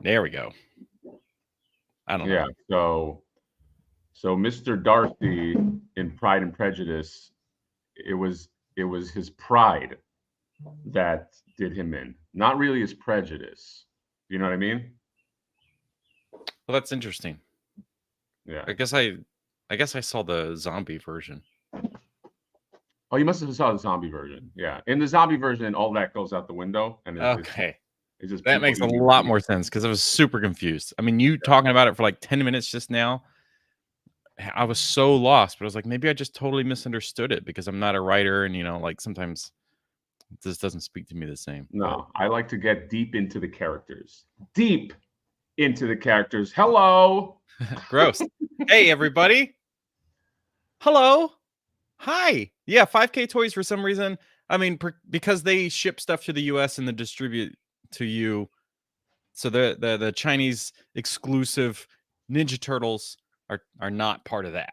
There we go. I don't Yeah. know. So Mr. Darcy in Pride and Prejudice, it was his pride that did him in, not really his prejudice. You know what I mean? Well, that's interesting. Yeah. I guess I saw the zombie version. Oh, you must have saw the zombie version. Yeah. In the zombie version, all that goes out the window, and Okay. it's just That people makes a eating lot meat. more sense because I was super confused. I mean, you talking about it for like 10 minutes just now, I was so lost, but I was like, maybe I just totally misunderstood it because I'm not a writer and, like sometimes this doesn't speak to me the same. No, I like to get deep into the characters. Deep into the characters. Hello. Gross. Hey, everybody. Hello. Hi. Yeah, 5K Toys for some reason. I mean, because they ship stuff to the US and then distribute to you. So the Chinese exclusive Ninja Turtles are not part of that.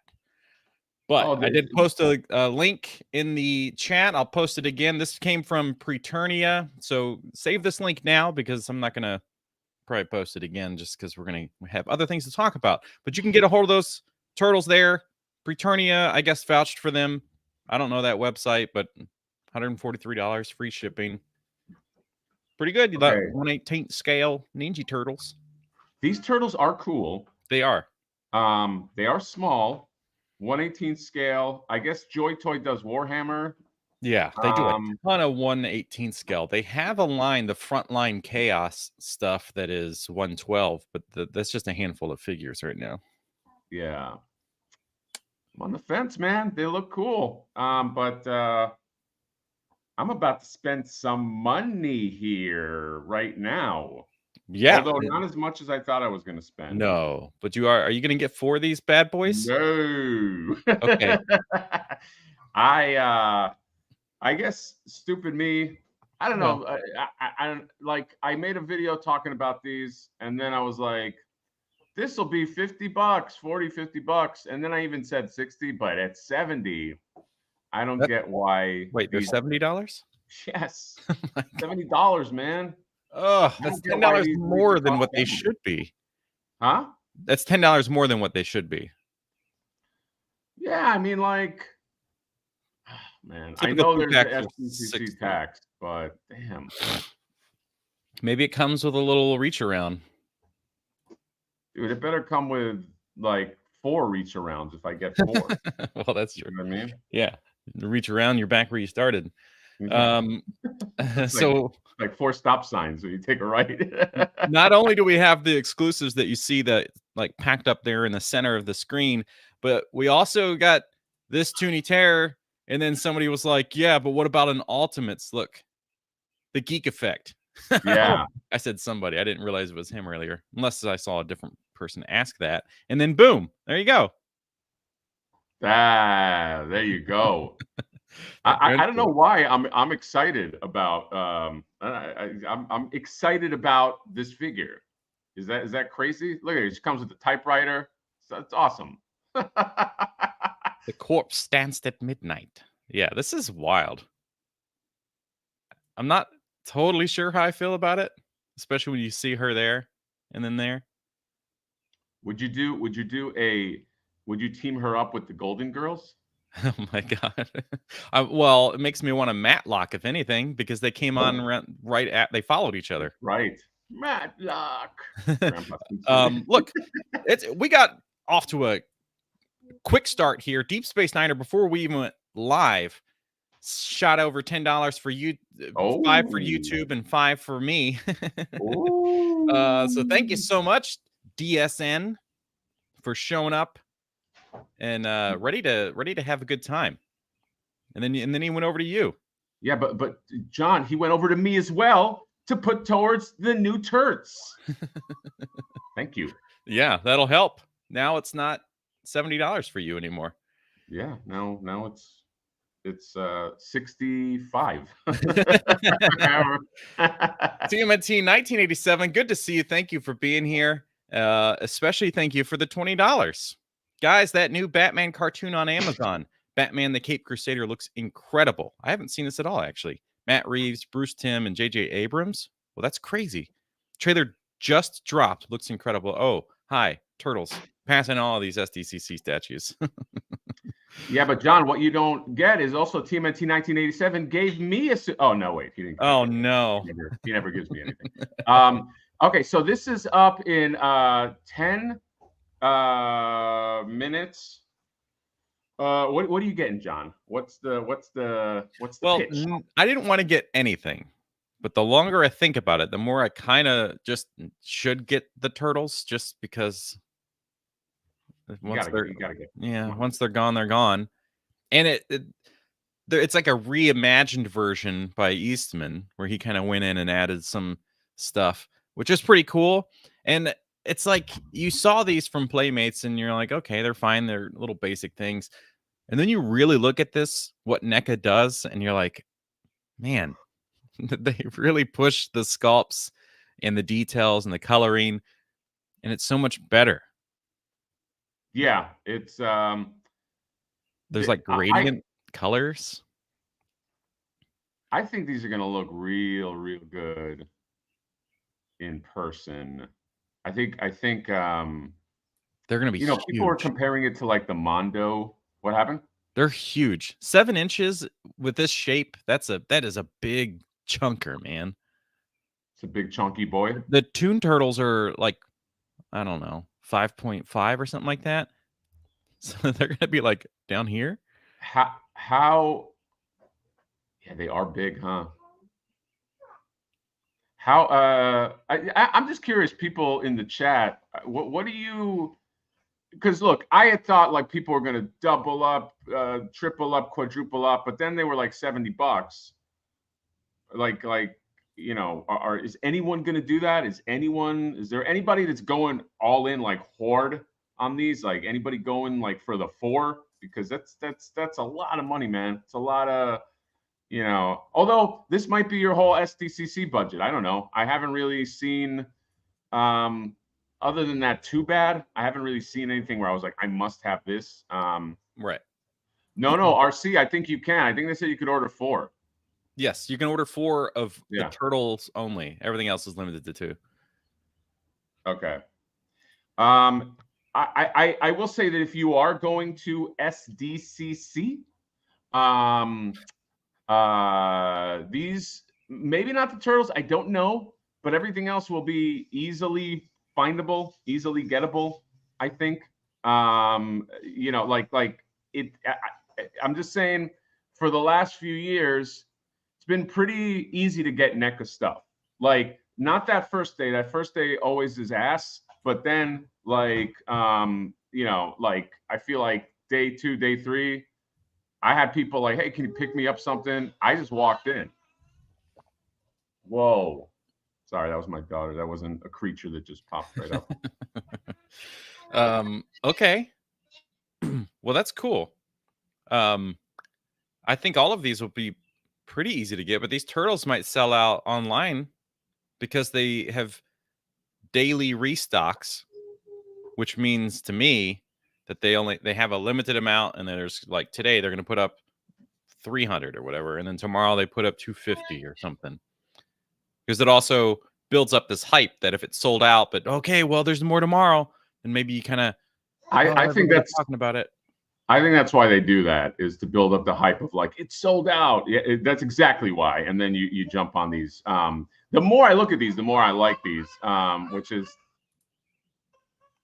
But I did post a link in the chat. I'll post it again. This came from Preternia. So save this link now because I'm not going to probably post it again just because we're going to have other things to talk about. But you can get a hold of those turtles there. Preternia, I guess, vouched for them. I don't know that website, but $143 free shipping. Pretty good. You got 1/18 scale Ninja Turtles. These turtles are cool. They are. They are small, 1/18 scale. I guess Joy Toy does Warhammer. Yeah, they do a ton of 1/18 scale. They have a line, the Frontline Chaos stuff that is 112, but that's just a handful of figures right now. Yeah. I'm on the fence, man. They look cool. But I'm about to spend some money here right now. Yeah. Although not as much as I thought I was going to spend. No, but are you going to get 4 of these bad boys? No. Okay. I guess stupid me. I don't know. I made a video talking about these, and then I was like, this will be $50, 40, $50. And then I even said 60, but at 70, I don't get why. Wait, they're $70? Yes. $70, man. Oh, that's $10 more than what they should be. Huh? That's $10 more than what they should be. Yeah, I mean, like, man, I know there's the SDCC tax, but damn. Maybe it comes with a little reach around. Dude, it better come with like 4 reach arounds if I get 4. Well, that's true. You know what I mean? Yeah. Reach around, you're back where you started. So like 4 stop signs when you take a right. Not only do we have the exclusives that you see that like packed up there in the center of the screen, but we also got this Toonie Terror. And then somebody was like, yeah, but what about an Ultimates? Look, the geek effect. Yeah. I said somebody. I didn't realize it was him earlier, unless I saw a different person ask that. And then boom, there you go. There you go. I don't know why I'm excited about I'm excited about this figure. Is that crazy? Look at it. It comes with the typewriter. It's awesome. The corpse danced at midnight. Yeah, this is wild. I'm not totally sure how I feel about it, especially when you see her there and then there. Would you team her up with the Golden Girls? Oh my god. Well, it makes me want a Matlock, if anything, because they came on they followed each other. Right. Matlock. Look, we got off to a quick start here. Deep Space Niner, before we even went live, shot over $10 for you, 5 for YouTube and 5 for me. So thank you so much, DSN, for showing up and ready to have a good time. And then he went over to you. Yeah, but John, he went over to me as well to put towards the new turds. Thank you. Yeah, that'll help. Now it's not $70 for you anymore. Yeah, now it's 65. TMNT 1987. Good to see you. Thank you for being here. Especially thank you for the $20. Guys, that new Batman cartoon on Amazon, Batman the Caped Crusader, looks incredible. I haven't seen this at all, actually. Matt Reeves, Bruce Timm, and J.J. Abrams. Well, that's crazy. Trailer just dropped. Looks incredible. Oh, hi, turtles. Passing all these SDCC statues. Yeah, but John, what you don't get is also TMNT 1987 gave me a. Oh no, wait, he didn't. Oh no, he never gives me anything. Okay, so this is up in 10 minutes. What are you getting, John? What's the pitch? I didn't want to get anything, but the longer I think about it, the more I kind of just should get the turtles, just because once they're gone, they're gone. And it's like a reimagined version by Eastman, where he kind of went in and added some stuff, which is pretty cool. And it's like you saw these from Playmates and you're like, okay, they're fine, they're little basic things. And then you really look at this, what NECA does, and you're like, man, they really push the sculpts and the details and the coloring, and it's so much better. Yeah, it's there's like gradient colors. I think these are gonna look real good in person. I think they're gonna be huge. People are comparing it to like the Mondo. What happened? They're huge. 7 inches with this shape. That is a big chunker, man. It's a big chunky boy. The Toon Turtles are like, I don't know, 5.5 or something like that. So they're gonna be like down here. How? Yeah, they are big, huh? How? I'm just curious. People in the chat, what do you? Because look, I had thought like people were gonna double up, triple up, quadruple up, but then they were like $70. Like is anyone gonna do that? Is there anybody that's going all in like horde on these? Like anybody going like for the 4? Because that's a lot of money, man. It's a lot of, although this might be your whole SDCC budget. I don't know. I haven't really seen other than that, too bad. I haven't really seen anything where I was like, I must have this. Right. No, RC, I think you can. I think they said you could order 4. Yes, you can order 4 of the turtles only. Everything else is limited to 2. Okay. I will say that if you are going to SDCC, these, maybe not the turtles, I don't know, but everything else will be easily findable, easily gettable, I think. I'm just saying, for the last few years, it's been pretty easy to get NECA stuff. Like, not that first day. That first day always is ass. But then, like, I feel like day 2, day 3, I had people like, hey, can you pick me up something? I just walked in. Whoa. Sorry, that was my daughter. That wasn't a creature that just popped right up. Okay. Well, that's cool. I think all of these will be pretty easy to get, but these turtles might sell out online because they have daily restocks, which means to me that they have a limited amount, and then there's like today they're going to put up 300 or whatever, and then tomorrow they put up 250 or something, because it also builds up this hype that if it's sold out, but okay, well, there's more tomorrow, and maybe you kind of I think that's talking about it. I think that's why they do that, is to build up the hype of like, it's sold out. Yeah, that's exactly why. And then you jump on these. The more I look at these, the more I like these, which is.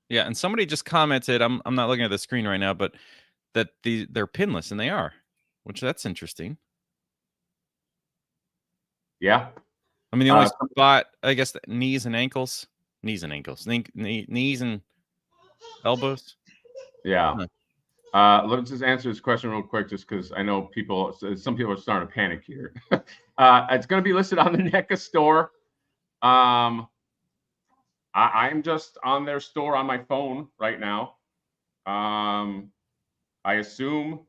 Yeah, and somebody just commented, I'm not looking at the screen right now, but that they're pinless, and they are, which that's interesting. Yeah. I mean, the only spot, I guess, knees and ankles, knees and elbows. Yeah. Huh. Let's just answer this question real quick, just because I know some people are starting to panic here. It's going to be listed on the NECA store. I'm just on their store on my phone right now. I assume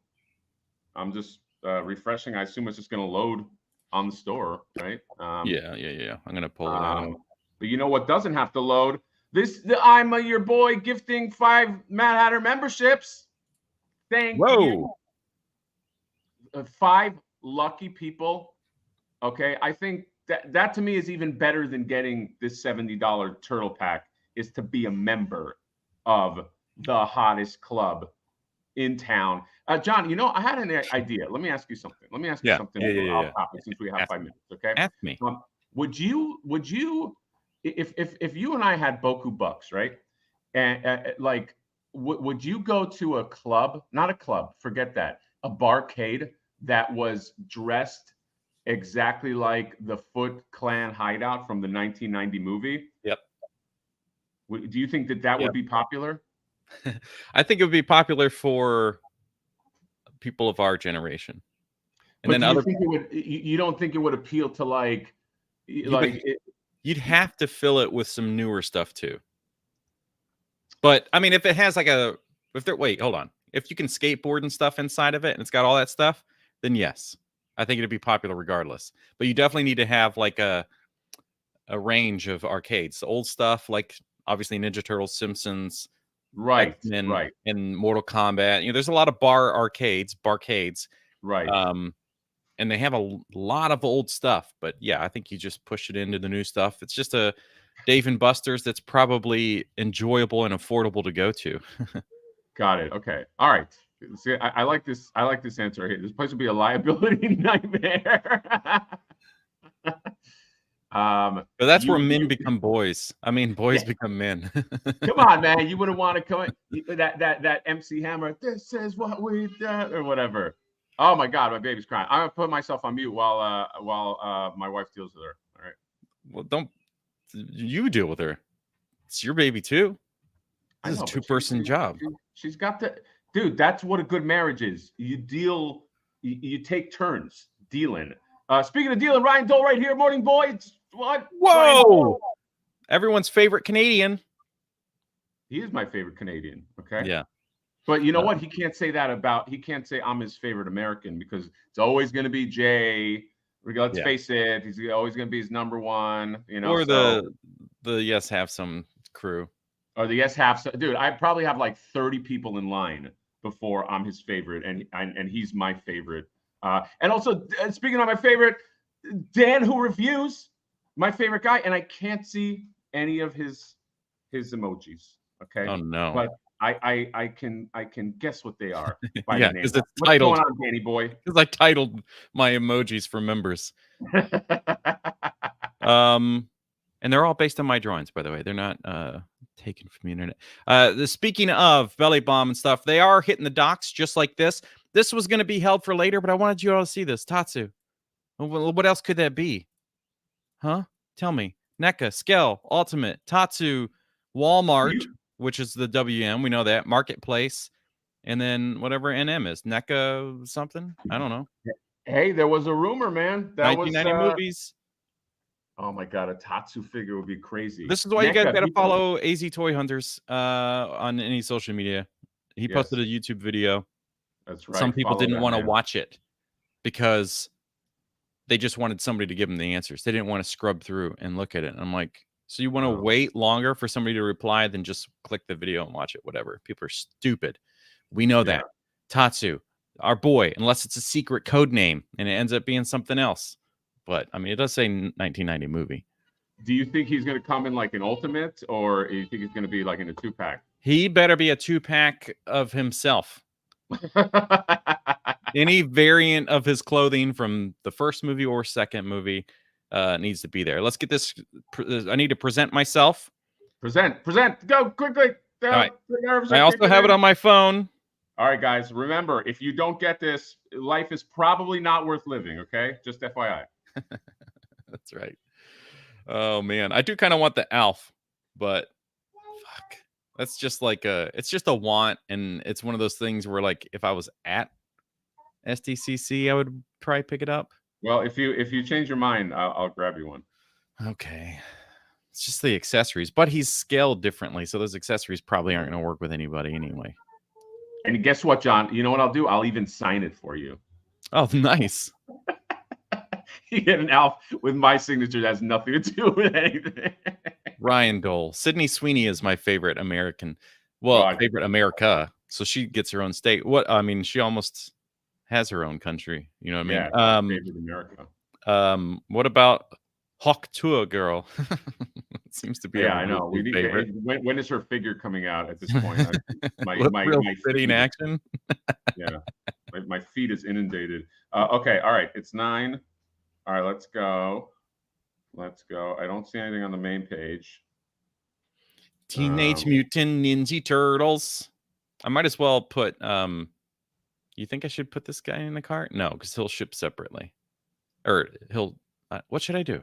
I'm just refreshing. I assume it's just going to load on the store, right? Yeah. I'm going to pull it out. But you know what doesn't have to load? I'm your boy gifting 5 Mad Hatter memberships. Thank you. 5 lucky people. Okay, I think that to me is even better than getting this $70 turtle pack, is to be a member of the hottest club in town. John, I had an idea. Let me ask you something. Let me ask you something off topic, since we have 5 minutes. Okay. Ask me. Would you, if you and I had Boku bucks, right? And like, would you go to a club? Not a club. Forget that. A barcade that was dressed exactly like the Foot Clan hideout from the 1990 movie? Yep. Do you think that would be popular? I think it would be popular for people of our generation. And But then you don't think it would appeal to like you'd have to fill it with some newer stuff too. But I mean, if it has like wait, hold on. If you can skateboard and stuff inside of it and it's got all that stuff, then yes, I think it'd be popular regardless. But you definitely need to have like a range of arcades. The old stuff, like obviously Ninja Turtles, Simpsons, right, and Mortal Kombat. There's a lot of barcades, right. And they have a lot of old stuff. But yeah, I think you just push it into the new stuff. It's just a Dave and Buster's that's probably enjoyable and affordable to go to. Got it. Okay. All right. See, I like this. I like this answer here. This place would be a liability nightmare. But that's where men become boys. I mean, boys become men. Come on, man. You wouldn't want to come in that MC Hammer. This is what we do, or whatever. Oh my God, my baby's crying. I'm gonna put myself on mute while my wife deals with her. All right. Well, don't you deal with her? It's your baby too. This is a 2-person job. She's got to, dude. That's what a good marriage is. You deal. You take turns dealing. Speaking of dealing, Ryan Dole right here, morning boy. It's what? Whoa! Everyone's favorite Canadian. He is my favorite Canadian. Okay. Yeah. But you know what? He can't say that about. He can't say I'm his favorite American, because it's always going to be Jay. Let's face it. He's always going to be his number one. Or the Yes Have Some crew. Or the Yes Have Some. Dude, I probably have like 30 people in line before I'm his favorite, and he's my favorite. And also, speaking of my favorite, Dan, who reviews, my favorite guy, and I can't see any of his emojis. Okay. Oh no. But I can guess what they are by yeah, the name. Because it's titled. What's going on, Danny boy? Because I titled my emojis for members. And they're all based on my drawings, by the way. They're not taken from the internet. Speaking of Belly Bomb and stuff, they are hitting the docks just like this. This was going to be held for later, but I wanted you all to see this. Tatsu. What else could that be? Huh? Tell me. NECA, Skell, Ultimate, Tatsu, Walmart, which is the WM. We know that. Marketplace. And then whatever NM is. NECA something? I don't know. Hey, there was a rumor, man. That 1990 movies. Oh my God, a Tatsu figure would be crazy. This is why you guys got to follow AZ Toy Hunters on any social media. He posted a YouTube video. That's right. Some people didn't want to watch it because they just wanted somebody to give them the answers. They didn't want to scrub through and look at it. And I'm like, so you want to wait longer for somebody to reply than just click the video and watch it? Whatever. People are stupid. We know that. Tatsu, our boy, unless it's a secret code name and it ends up being something else. But I mean, it does say 1990 movie. Do you think he's going to come in like an Ultimate, or do you think he's going to be like in a 2-pack? He better be a 2-pack of himself. Any variant of his clothing from the first movie or second movie needs to be there. Let's get this. I need to present myself. Present. Go quickly. All right. I also have it on my phone. All right, guys. Remember, if you don't get this, life is probably not worth living. Okay, just FYI. That's right. Oh man, I do kind of want the Alf, but fuck, that's just like it's just a want, and it's one of those things where like if I was at SDCC, I would probably pick it up. Well, if you change your mind, I'll grab you one. Okay, it's just the accessories, but he's scaled differently, so those accessories probably aren't going to work with anybody anyway. And guess what, John? You know what I'll do? I'll even sign it for you. Oh, nice. You get an Alf with my signature that has nothing to do with anything. Ryan Dole. Sydney Sweeney is my favorite American. Well, favorite America. So she gets her own state. She almost has her own country. You know what I mean? Favorite America. What about Hawk Tour girl. Seems to be Yeah, I everybody's know. new We need favorite. when is her figure coming out at this point? Real My fitting feed is, action. yeah, my feed is inundated. Okay, all right, it's 9. All right, let's go. Let's go. I don't see anything on the main page. Teenage Mutant Ninja Turtles. I might as well put you think I should put this guy in the cart? No, because he'll ship separately. Or he'll what should I do?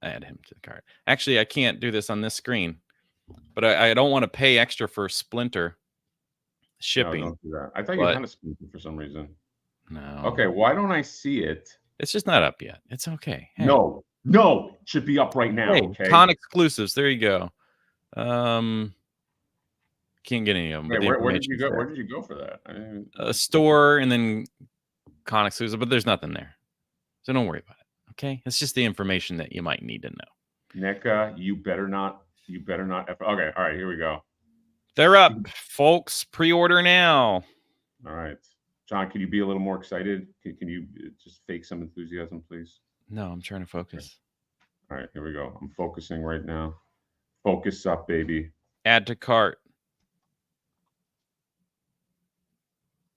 Add him to the cart. Actually, I can't do this on this screen. But I don't want to pay extra for Splinter shipping. No, don't do that. I thought you had a Splinter for some reason. No. Okay, why don't I see it? It's just not up yet. It's okay. Hey. No, it should be up right now. Hey, okay. con exclusives. There you go. Can't get any of them. Wait, but where did you go? Where did you go for that? A store and then con exclusive, but there's nothing there, so don't worry about it. Okay, it's just the information that you might need to know. NECA, you better not. Okay, all right, here we go. They're up, folks. Pre-order now. All right, John, can you be a little more excited? Can you just fake some enthusiasm, please? No, I'm trying to focus. All right, here we go. I'm focusing right now. Focus up, baby. Add to cart.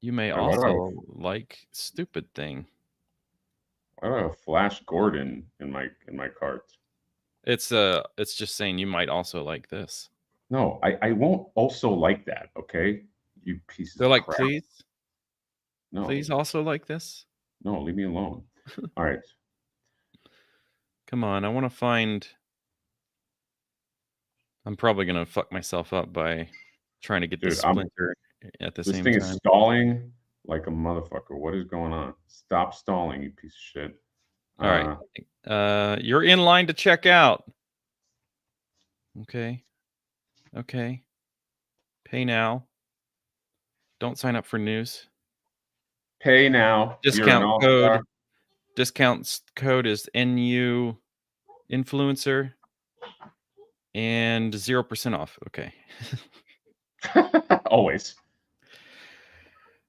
You may also like stupid thing. I have a Flash Gordon in my cart. It's just saying you might also like this. No, I won't also like that. Okay, you pieces. They're like, crap. please. No. Please also like this. No, leave me alone. All right. Come on, I want to find. I'm probably gonna fuck myself up by trying to get this Splinter at the same time. This thing is stalling like a motherfucker. What is going on? Stop stalling, you piece of shit. All right. You're in line to check out. Okay. Pay now. Don't sign up for news. Pay now. Discount code. Discount code is NU influencer and 0% off. Okay. Always.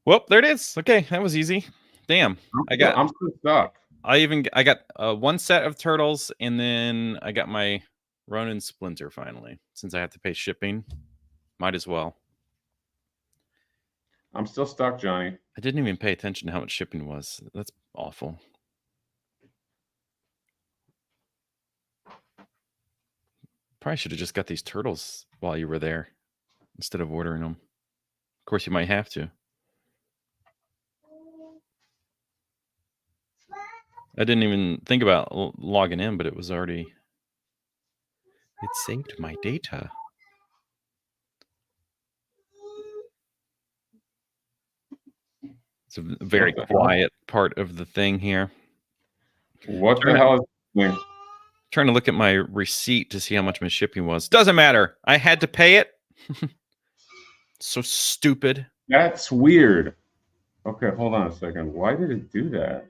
Well, there it is. Okay, that was easy. Damn. I'm still stuck. I got one set of turtles, and then I got my Ronin Splinter finally. Since I have to pay shipping, might as well. I'm still stuck, Johnny. I didn't even pay attention to how much shipping was. That's awful. Probably should have just got these turtles while you were there instead of ordering them. Of course, you might have to. I didn't even think about logging in, but it was already. It saved my data. It's a very quiet part of the thing here. What the hell is this? Trying to look at my receipt to see how much my shipping was. Doesn't matter. I had to pay it. So stupid. That's weird. Okay, hold on a second. Why did it do that?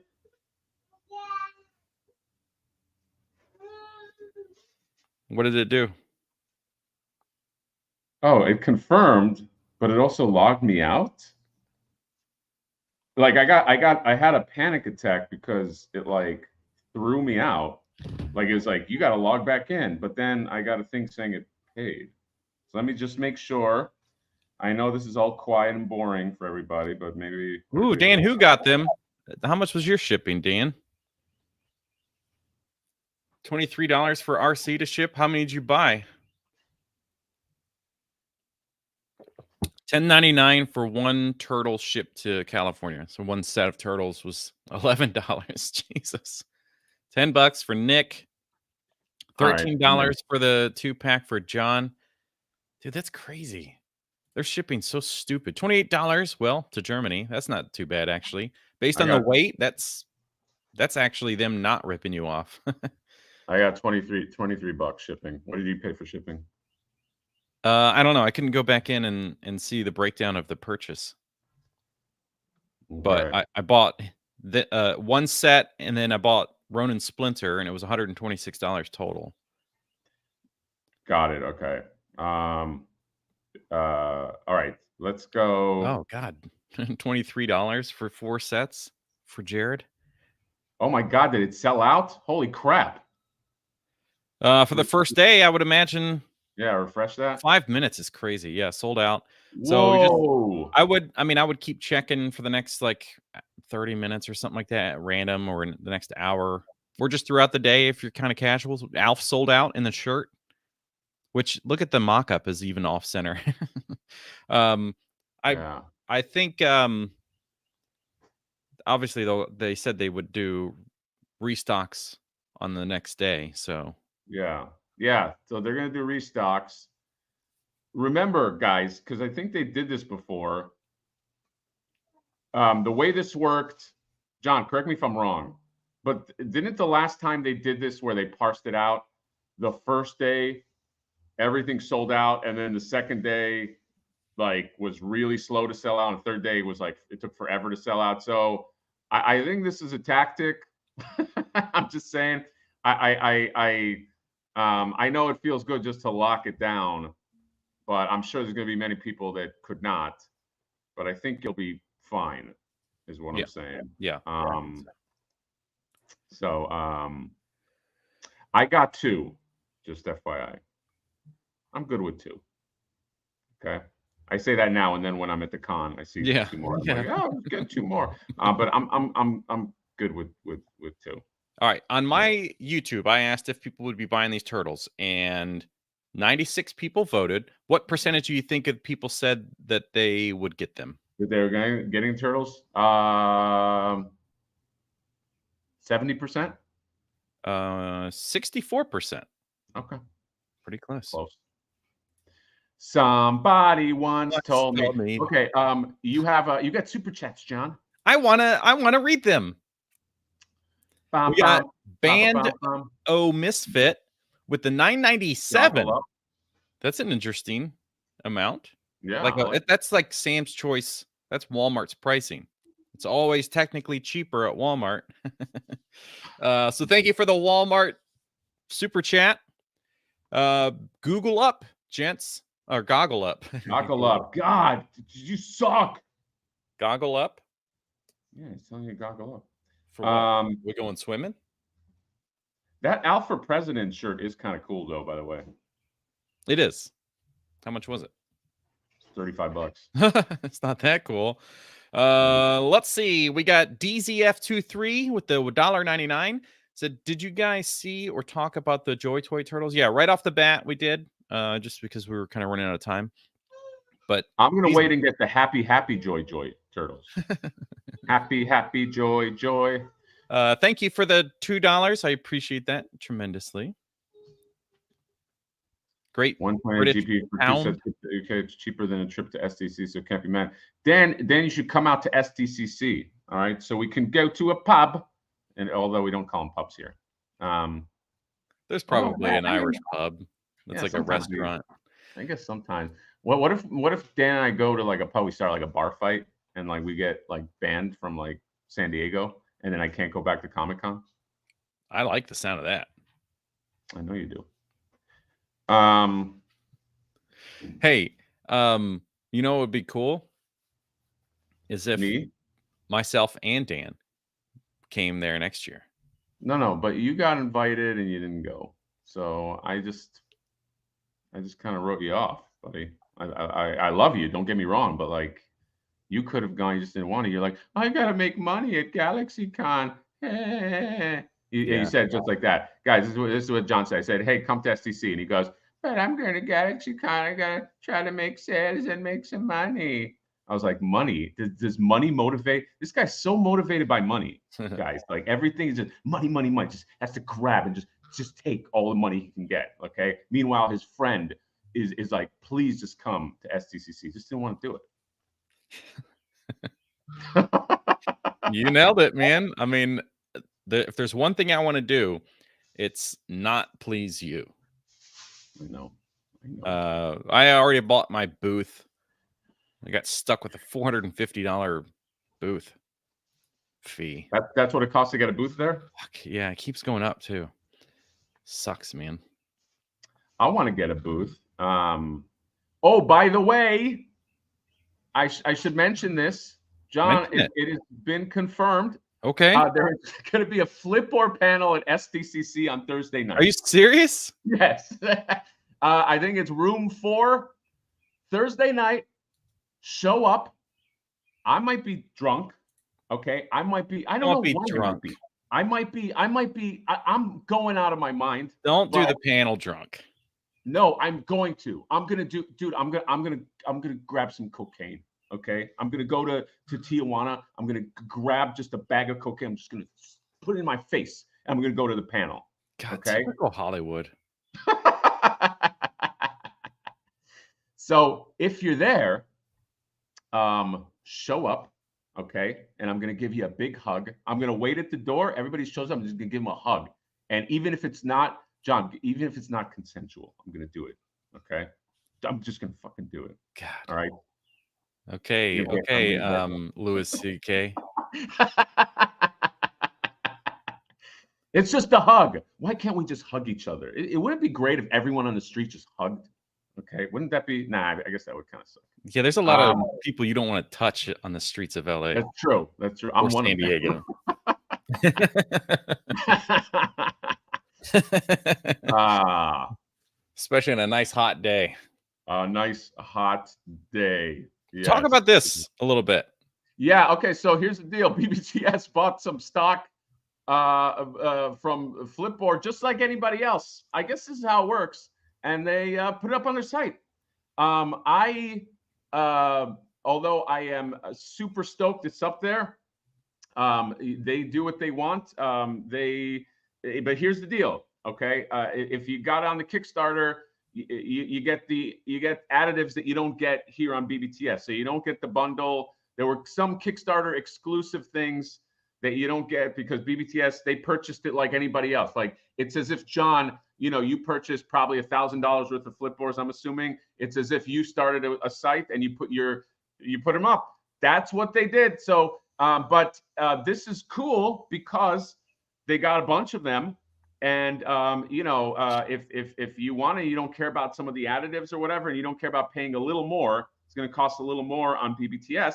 What did it do? Oh, it confirmed, but it also logged me out. Like I had a panic attack because it like threw me out. Like it was like, you got to log back in, but then I got a thing saying it paid. So let me just make sure. I know this is all quiet and boring for everybody, but maybe. Ooh, Dan, who got them? How much was your shipping, Dan? $23 for RC to ship. How many did you buy? $10.99 for one turtle shipped to California. So one set of turtles was $11. Jesus. $10 for Nick. $13 for the 2-pack for John. Dude, that's crazy. They're shipping so stupid. $28, well, to Germany. That's not too bad, actually. Based on the weight, that's actually them not ripping you off. I got $23 shipping. What did you pay for shipping? I don't know. I couldn't go back in and see the breakdown of the purchase. But I bought the one set, and then I bought Ronin Splinter, and it was $126 total. Got it. Okay. All right. Let's go. Oh God, $23 for 4 sets for Jared. Oh my God, did it sell out? Holy crap! For the first day, I would imagine. Yeah, refresh that. 5 minutes is crazy. Yeah, sold out. So Whoa. I would keep checking for the next like 30 minutes or something like that at random, or in the next hour, or just throughout the day if you're kind of casual. Alf sold out in the shirt, which look at the mock-up is even off center. um I Yeah. I think obviously though they said they would do restocks on the next day. So Yeah. Yeah. So they're going to do restocks. Remember, guys, because I think they did this before. The way this worked, John, correct me if I'm wrong, but didn't the last time they did this where they parsed it out, the first day everything sold out, and then the second day like was really slow to sell out, and the third day was like it took forever to sell out. So I think this is a tactic. I'm just saying. I know it feels good just to lock it down, but I'm sure there's going to be many people that could not. But I think you'll be fine, is what I'm saying. yeah. So I got 2, just FYI. I'm good with 2. Okay. I say that now, and then when I'm at the con, I see 2 more. I'm like, oh, let's get 2 more. But I'm good with 2. All right. On my YouTube, I asked if people would be buying these turtles, and 96 people voted. What percentage do you think of people said that they would get them? That they were getting turtles? 70%? 64%. Okay. Pretty close. Somebody once told me. Okay, you got super chats, John. I wanna read them. We got Band O Misfit with the 997. That's an interesting amount. Yeah, like that's like Sam's Choice. That's Walmart's pricing. It's always technically cheaper at Walmart. So thank you for the Walmart super chat. Google up, gents, or goggle up. Goggle up. God, you suck. Goggle up. Yeah, he's telling you to goggle up. For what? We going swimming? That Alpha President shirt is kind of cool, though. By the way, it is. How much was it? $35. It's not that cool. Let's see. We got DZF23 with the $1.99. Said, did you guys see or talk about the Joy Toy Turtles? Yeah, right off the bat we did. Just because we were kind of running out of time. But I'm gonna wait and get the Happy Joy Turtles. happy Joy. Thank you for the $2. I appreciate that tremendously. Great. 1 point GP for 2 sets to the UK. It's cheaper than a trip to SDCC, so it can't be mad. Then you should come out to SDCC. All right, so we can go to a pub, and although we don't call them pubs here, there's probably an Irish pub. That's like a restaurant. I guess sometimes. What if Dan and I go to like a pub, we start like a bar fight, and like we get like banned from like San Diego, and then I can't go back to Comic-Con? I like the sound of that. I know you do. Hey, you know what would be cool is if myself and Dan came there next year. No, but you got invited and you didn't go, so I just kind of wrote you off, buddy. I love you, don't get me wrong, but like you could have gone, you just didn't want to. You're like, I gotta make money at GalaxyCon. You said just like that, guys. This is what John said. I said, hey, come to STC, and he goes, but I'm going to GalaxyCon. I gotta try to make sales and make some money. I was like, money? Does money motivate? This guy's so motivated by money, guys. Like everything is just money. Just has to grab and just take all the money he can get. Okay. Meanwhile, his friend is like, please just come to SDCC. Just didn't want to do it. You nailed it, man. I mean, if there's one thing I want to do, it's not please you. I know. I already bought my booth. I got stuck with a $450 booth fee. That's what it costs to get a booth there? Fuck, yeah, it keeps going up too. Sucks, man. I want to get a booth. Oh, by the way, I should mention this. John, it has been confirmed. Okay. There's going to be a Flipboard panel at SDCC on Thursday night. Are you serious? Yes. I think it's room 4, Thursday night. Show up. I might be drunk. Okay. I might be, I don't know Don't be what drunk. I might be. I'm going out of my mind. Don't do the panel drunk. No, I'm going to. I'm gonna do, dude. I'm gonna grab some cocaine. Okay, I'm gonna go to Tijuana. I'm gonna grab just a bag of cocaine. I'm just gonna put it in my face. And I'm gonna go to the panel. God, okay, typical Hollywood. So if you're there, show up. Okay, and I'm gonna give you a big hug. I'm gonna wait at the door. Everybody shows up. I'm just gonna give them a hug. And even if it's not, John, even if it's not consensual, I'm gonna do it. Okay, I'm just gonna fucking do it. God. All right. Okay. Okay. Louis C.K. It's just a hug. Why can't we just hug each other? It wouldn't be great if everyone on the street just hugged. Okay, wouldn't that be? Nah, I guess that would kind of suck. Yeah, there's a lot of people you don't want to touch on the streets of LA. That's true. That's true. I'm or one San of Diego. Especially on a nice hot day. A nice hot day. Yes. Talk about this a little bit. Yeah. Okay. So here's the deal. BBTS bought some stock from Flipboard, just like anybody else. I guess this is how it works, and they put it up on their site. Although I am super stoked it's up there, they do what they want. But here's the deal. Okay, if you got on the Kickstarter, you get additives that you don't get here on BBTS. So you don't get the bundle. There were some Kickstarter exclusive things that you don't get because BBTS, they purchased it like anybody else. Like it's as if, John, you purchased probably $1,000 worth of Flipboards, I'm assuming. It's as if you started a site and you put them up. That's what they did. So, but this is cool because they got a bunch of them. And if you want to, you don't care about some of the additives or whatever, and you don't care about paying a little more, it's going to cost a little more on BBTS.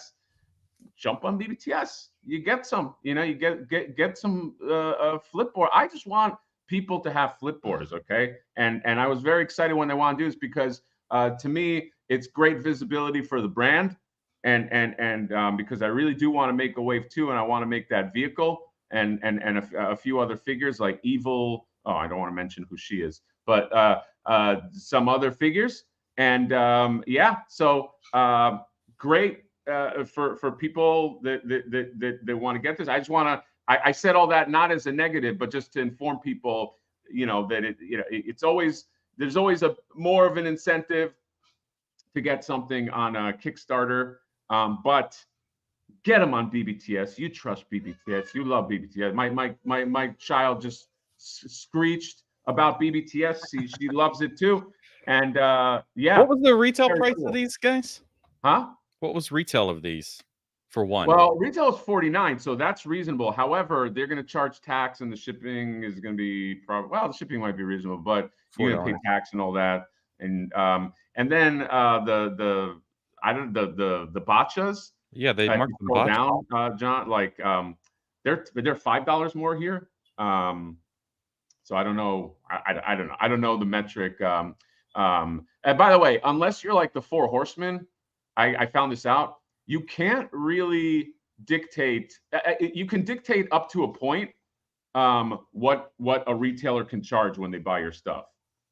Jump on BBTS. You get some. You get some Flipboard. I just want people to have Flipboards, okay? And I was very excited when they want to do this because to me it's great visibility for the brand, and because I really do want to make a Wave 2, and I want to make that vehicle. And a few other figures like Evil. Oh, I don't want to mention who she is, but some other figures. And yeah, so great for people that want to get this. I just want to. I said all that not as a negative, but just to inform people, that it's always there's always more of an incentive to get something on a Kickstarter, but get them on BBTS. You trust BBTS. You love BBTS. My child just screeched about BBTS. She loves it too. And yeah. What was the retail price of these guys? Huh? What was retail of these for one? Well, retail is $49, so that's reasonable. However, they're going to charge tax, and the shipping is going to be the shipping might be reasonable, but you're going to pay tax and all that. And then the bachas. Yeah, they marked them down, John. Like they're $5 more here. So I don't know. I don't know. I don't know the metric. And by the way, unless you're like the Four Horsemen, I found this out. You can't really dictate. You can dictate up to a point what a retailer can charge when they buy your stuff.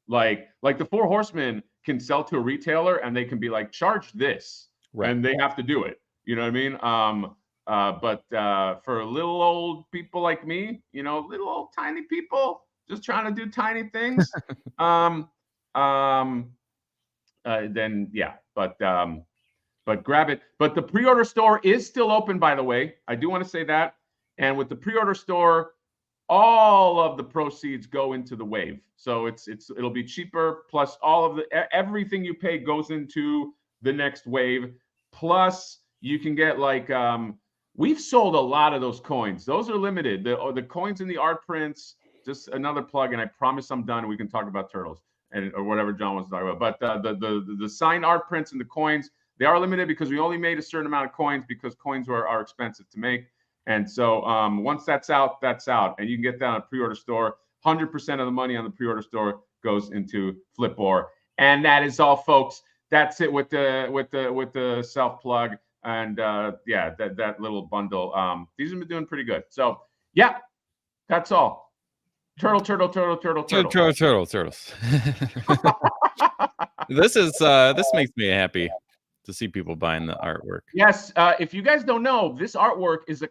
Like the Four Horsemen can sell to a retailer and they can be like, charge this, right, and they have to do it. You know what I mean? But for little old people like me, little old tiny people just trying to do tiny things, then yeah. But grab it. But the pre-order store is still open, by the way. I do want to say that. And with the pre-order store, all of the proceeds go into the Wave. So it'll be cheaper. Plus, all of everything you pay goes into the next Wave. Plus, you can get we've sold a lot of those coins. Those are limited. The coins in the art prints. Just another plug, and I promise I'm done. We can talk about turtles or whatever John wants to talk about. But the signed art prints and the coins, they are limited because we only made a certain amount of coins because coins are expensive to make. And so once that's out, and you can get that on a pre-order store. 100% of the money on the pre-order store goes into Flipboard. And that is all, folks. That's it with the self plug. And yeah, that little bundle. These have been doing pretty good. So yeah, that's all. Turtles. This makes me happy to see people buying the artwork. Yes, if you guys don't know, this artwork is a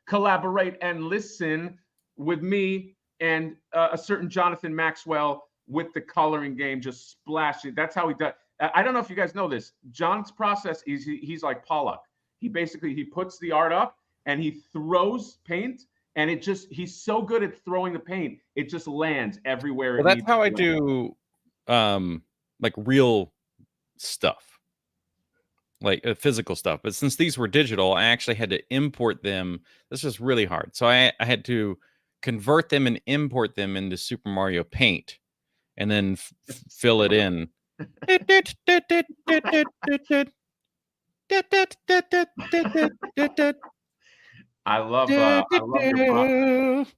collaborate and listen with me and a certain Jonathan Maxwell with the coloring game, just splashing. That's how he does. I don't know if you guys know this. John's process is he's like Pollock. He puts the art up and he throws paint, and he's so good at throwing the paint, it just lands everywhere. Well, that's how I do like real stuff, like physical stuff. But since these were digital, I actually had to import them. This was really hard. So I had to convert them and import them into Super Mario Paint and then fill it in. I love your prompt.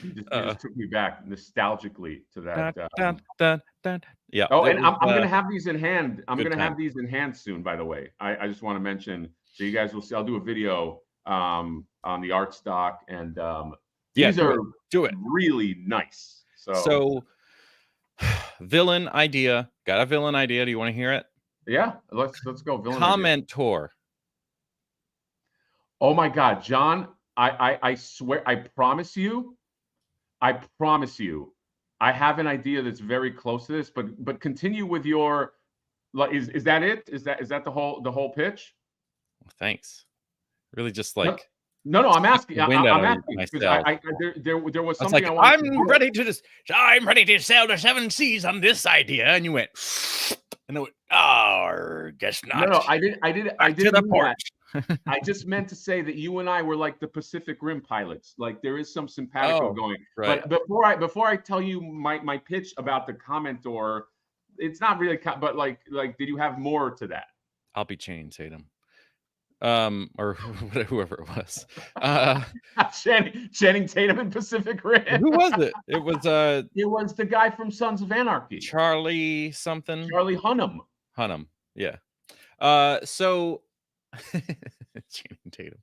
You just took me back nostalgically to that. Yeah. Oh, and I'm going to have these in hand. I'm going to have these in hand soon, by the way. I just want to mention, so you guys will see, I'll do a video on the art stock, and these are really nice. So villain idea. Got a villain idea. Do you want to hear it? Yeah, let's go. Villain Commentor. Oh my God, John, I swear, I promise you, I have an idea that's very close to this, but continue with your, is that it? Is that the whole pitch? Well, thanks. Really just like no, I'm asking. I'm asking because there was something I'm ready to sail the 7 seas on this idea, and you went and it went, oh, guess not. No, I didn't to the port. I just meant to say that you and I were like the Pacific Rim pilots. Like there is some simpatico going. Right. But before I tell you my pitch about the commentor, it's not really. But like, did you have more to that? I'll be Channing Tatum, or whoever it was. Channing Tatum in Pacific Rim. Who was it? It was the guy from Sons of Anarchy. Charlie something. Charlie Hunnam. Yeah. So. Channing Tatum,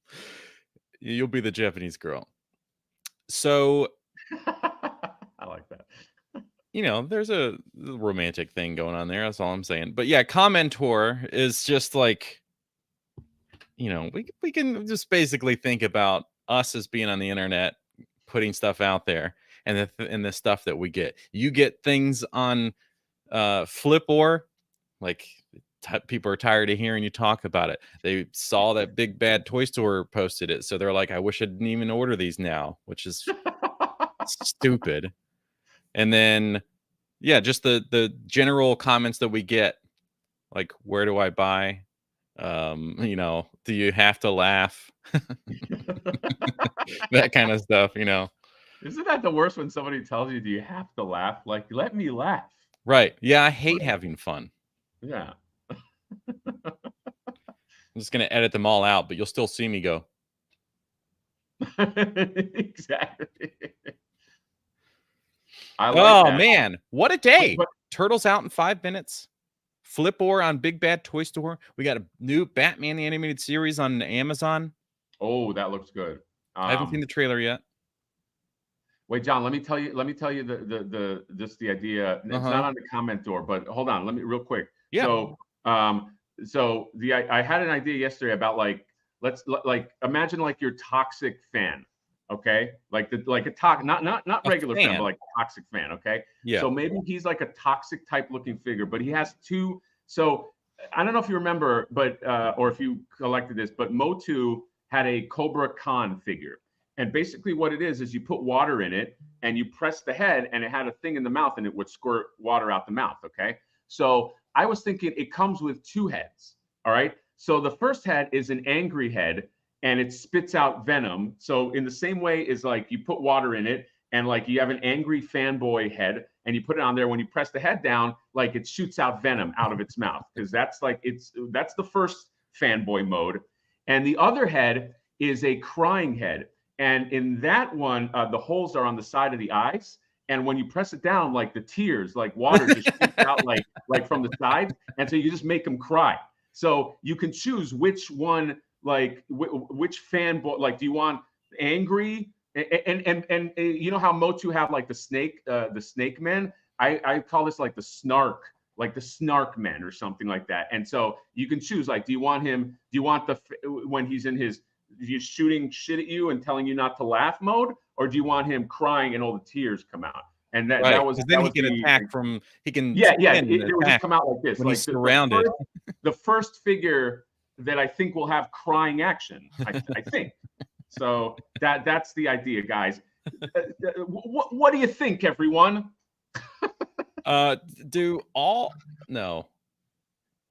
you'll be the Japanese girl. So I like that. You know, there's a romantic thing going on there. That's all I'm saying. But yeah, commentor is just like, you know, we can just basically think about us as being on the internet, putting stuff out there, and the stuff that we get. You get things on Flipboard, like. People are tired of hearing you talk about it. They saw that Big Bad Toy Store posted it, so they're like, I wish I didn't even order these now, which is stupid. And then yeah, just the general comments that we get, like, where do I buy, you know, do you have to laugh? That kind of stuff, you know. Isn't that the worst when somebody tells you, do you have to laugh? Like, let me laugh. Right. Yeah, I hate having fun. Yeah. I'm just going to edit them all out, but you'll still see me go. Exactly. I like that. Man, what a day. Turtles out in 5 minutes. Flipboard on Big Bad Toy Store. We got a new Batman the Animated Series on Amazon. Oh, that looks good. I haven't seen the trailer yet. Wait, John, let me tell you the idea. It's not on the comment door, but hold on, let me real quick. Yeah. So I had an idea yesterday about like, let's imagine like your toxic fan, okay? Like not regular fan, but like a toxic fan, okay? Yeah. So maybe he's like a toxic type looking figure, but he has two. So I don't know if you remember, but or if you collected this, but Motu had a Cobra Khan figure. And basically what it is you put water in it and you press the head and it had a thing in the mouth and it would squirt water out the mouth, okay? So I was thinking it comes with 2 heads, all right? So the first head is an angry head and it spits out venom. So in the same way is like you put water in it and like you have an angry fanboy head, and you put it on there. When you press the head down, like it shoots out venom out of its mouth, because that's the first fanboy mode. And the other head is a crying head, and in that one, the holes are on the side of the eyes. And when you press it down, like the tears, like water, just shoots out like from the sides, and so you just make them cry. So you can choose which one, like which fanboy, like do you want angry, and you know how Motu have like the snake men. I call this like the snark men or something like that. And so you can choose, like, do you want when he's in his, he's shooting shit at you and telling you not to laugh mode, or do you want him crying and all the tears come out? And that was then he can attack from, he can it would just come out like this, when like he's surrounded. The first figure that I think will have crying action, I think. So that's the idea, guys. What do you think, everyone? No.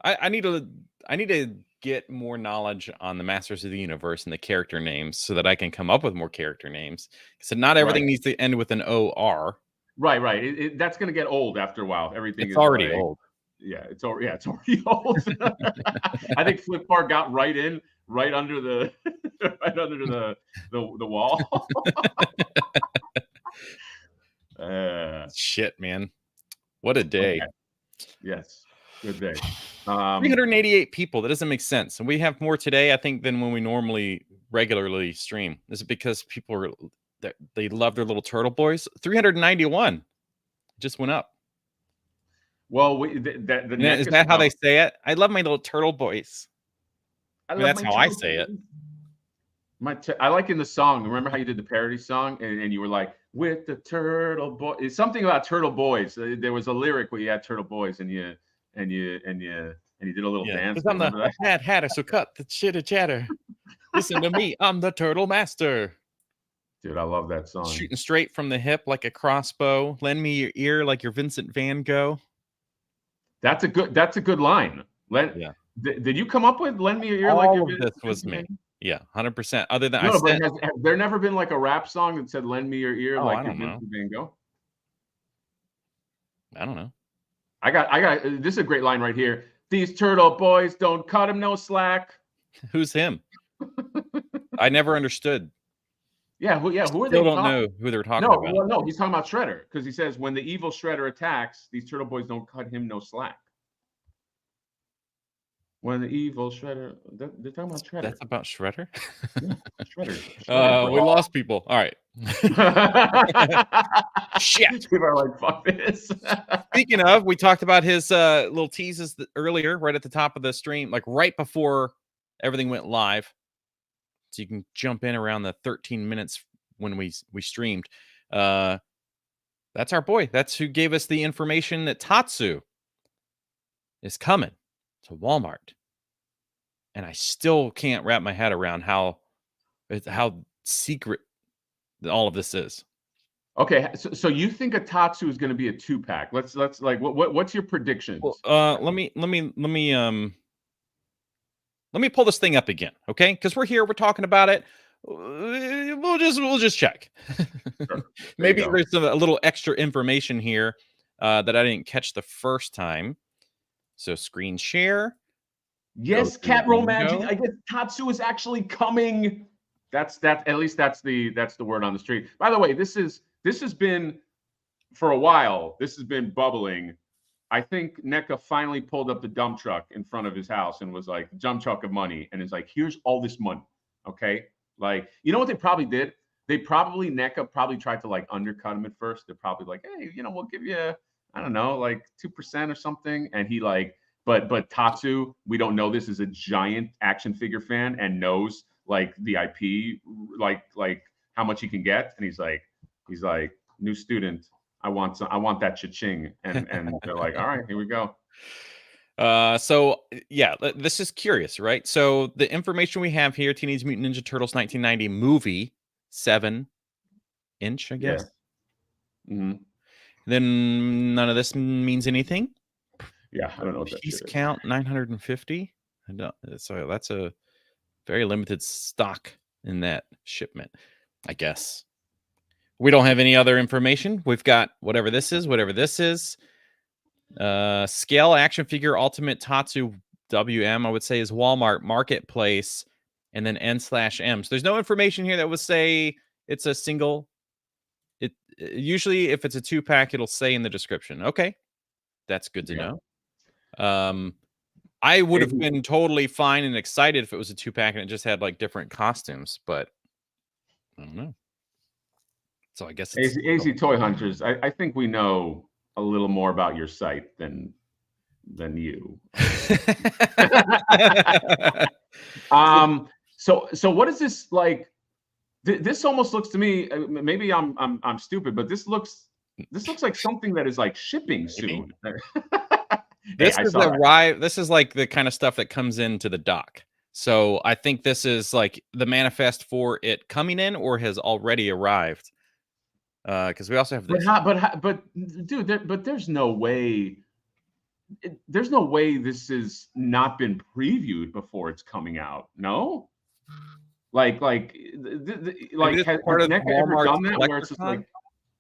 I need to get more knowledge on the Masters of the Universe and the character names so that I can come up with more character names. So not everything needs to end with an OR. Right. That's going to get old after a while. Everything is already old. Yeah, it's already old. I think Flipbar got right under the the wall. Shit, man. What a day. Okay. Yes. Good day. 388 people. That doesn't make sense. And we have more today, I think, than when we regularly stream. Is it because people they love their little turtle boys? 391 just went up. Well, is that how they say it? I love my little turtle boys. That's how I say it. I like in the song. Remember how you did the parody song, and you were like, with the turtle boy. It's something about turtle boys. There was a lyric where you had turtle boys, and you did a little dance. I'm the Mad Hatter, so cut the chitter chatter. Listen to me, I'm the turtle master. Dude, I love that song. Shooting straight from the hip like a crossbow. Lend me your ear like your Vincent Van Gogh. That's a good line. Did you come up with "Lend me your ear"? All of this was me. Yeah, 100%. Other than has there never been like a rap song that said "Lend me your ear" like your Vincent Van Gogh? I don't know. I got. This is a great line right here. These turtle boys don't cut him no slack. Who's him? I never understood. Yeah, who are they? Still don't know who they're talking about. Well, no, he's talking about Shredder, because he says when the evil Shredder attacks, these turtle boys don't cut him no slack. When the evil Shredder, they're talking about Shredder. That's about Shredder? Yeah, Shredder. We lost people. All right. Shit. People are like, fuck this. Speaking of, we talked about his little teases earlier, right at the top of the stream, like right before everything went live. So you can jump in around the 13 minutes when we streamed. That's our boy. That's who gave us the information that Tatsu is coming to Walmart. And I still can't wrap my head around how secret all of this is. Okay, so you think a Tatsu is going to be a 2-pack? Let's like what's your predictions? Well, let me pull this thing up again, okay? Because we're here, we're talking about it. We'll just check. Sure. Maybe there's a little extra information here that I didn't catch the first time. So screen share. Yes, Cat Romantic. I guess Tatsu is actually coming. That's at least that's the word on the street. By the way, this has been for a while. This has been bubbling. I think NECA finally pulled up the dump truck in front of his house and was like, dump truck of money, and is like, here's all this money. Okay, like, you know what they probably did? NECA probably tried to like undercut him at first. They're probably like, hey, we'll give you, I don't know, like 2% or something. And he like, but Tatsu, we don't know this, is a giant action figure fan and knows like the IP, like how much he can get. And he's like, new student, I want that cha-ching. And they're like, all right, here we go. So yeah, this is curious, right? So the information we have here, Teenage Mutant Ninja Turtles 1990 movie, 7-inch, I guess. Yeah. Mm-hmm. Then none of this means anything. Yeah, I don't know what that piece count 950. So that's a very limited stock in that shipment, I guess. We don't have any other information. We've got whatever this is, scale action figure ultimate Tatsu WM, I would say, is Walmart Marketplace, and then N/M. So there's no information here that would say it's a single. It usually, if it's a 2-pack, it'll say in the description. Okay, that's good to know. I would have been totally fine and excited if it was a 2-pack and it just had like different costumes, but I don't know. So I guess it's AZ Toy Hunters. I think we know a little more about your site than you. So what is this like? This almost looks to me. Maybe I'm stupid, but this looks like something that is like shipping soon. This is like the kind of stuff that comes into the dock. So I think this is like the manifest for it coming in or has already arrived. Because we also have this. But dude, but there's no way. There's no way this has not been previewed before it's coming out. No, like has NECA ever done that where it's just like,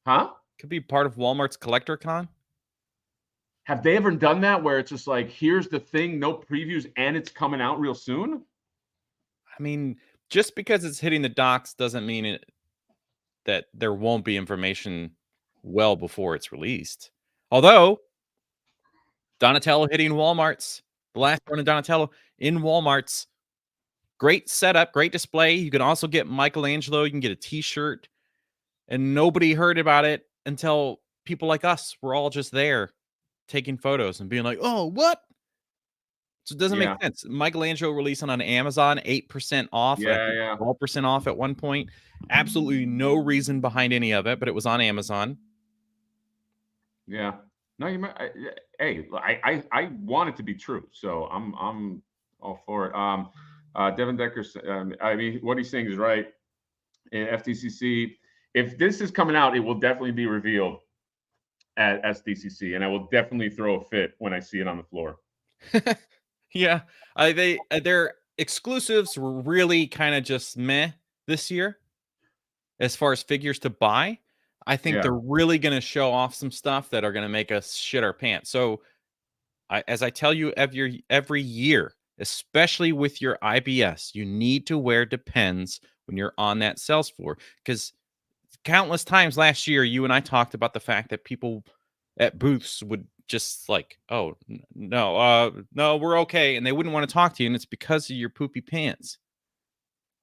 huh? Could be part of Walmart's Collector Con. Have they ever done that where it's just like, here's the thing, no previews, and it's coming out real soon? I mean, just because it's hitting the docks doesn't mean that there won't be information well before it's released. Although Donatello hitting Walmart's, the last one in Donatello in Walmart's, great setup, great display. You can also get Michelangelo. You can get a T-shirt, and nobody heard about it until people like us were all just there taking photos and being like, "Oh, what?" So it doesn't make sense. Michelangelo releasing on Amazon, 8% off, 12% off at one point. Absolutely no reason behind any of it, but it was on Amazon. Yeah. No, I want it to be true, so I'm all for it. Devin Decker, I mean, what he's saying is right. In FDCC, if this is coming out, it will definitely be revealed at SDCC, and I will definitely throw a fit when I see it on the floor. Yeah, their exclusives were really kind of just meh this year as far as figures to buy. I think they're really going to show off some stuff that are going to make us shit our pants. So, as I tell you every year, especially with your IBS, you need to wear Depends when you're on that sales floor, because countless times last year, you and I talked about the fact that people at booths would just like, "Oh, no, we're okay," and they wouldn't want to talk to you, and it's because of your poopy pants.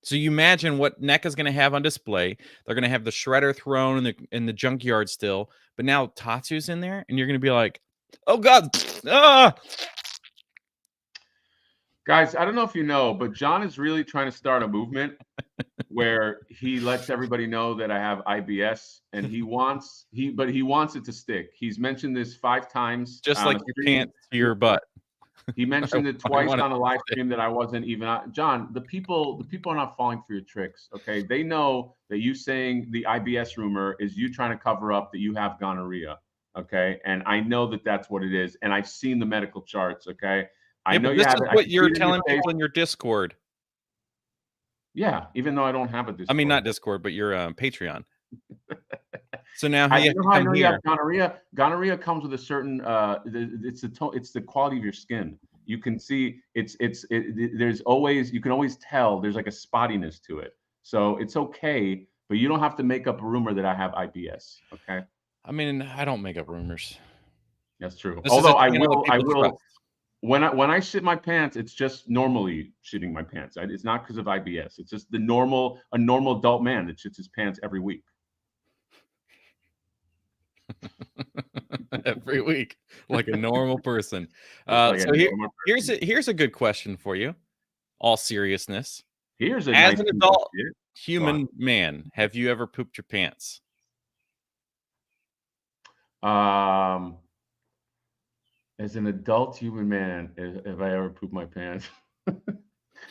So you imagine what NECA's going to have on display. They're going to have the Shredder throne in the junkyard still, but now Tatsu's in there, and you're going to be like, "Oh God!" Guys, I don't know if you know, but John is really trying to start a movement where he lets everybody know that I have IBS, and he wants it to stick. He's mentioned this 5 times, just like your pants to your butt. He mentioned it twice on a live stream that I wasn't even on. John, the people are not falling for your tricks. Okay, they know that you saying the IBS rumor is you trying to cover up that you have gonorrhea. Okay, and I know that that's what it is, and I've seen the medical charts. Okay, I know you have it. What you're telling people in your Discord. Yeah, even though I don't have a Discord. I mean, not Discord, but your Patreon. So now I know you have gonorrhea. Gonorrhea comes with a certain it's the quality of your skin. You can see there's always, you can always tell there's like a spottiness to it. So it's okay, but you don't have to make up a rumor that I have IBS. Okay. I mean, I don't make up rumors. That's true. Although I will when I shit my pants, it's just normally shitting my pants. It's not because of IBS. It's just a normal adult man that shits his pants every week. Every week, like a normal person. Here's a good question for you. All seriousness. Here's as an adult human man, have you ever pooped your pants? As an adult human man, have I ever pooped my pants?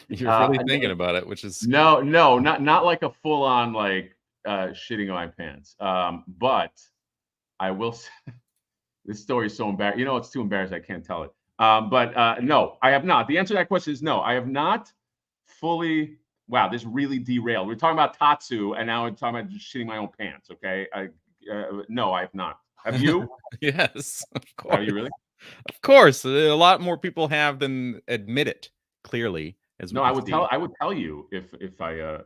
You're really thinking about it, which is no, not like a full on like shitting on my pants. But I will say, this story is so embarrassing. You know, it's too embarrassing. I can't tell it. But no, I have not. The answer to that question is no. I have not fully Wow, this really derailed. We're talking about Tatsu, and now we're talking about just shitting my own pants. Okay, no, I have not. Have you? Yes, of course. Have you really? Of course, a lot more people have than admit it. Clearly, as we No, I can would see. tell you if I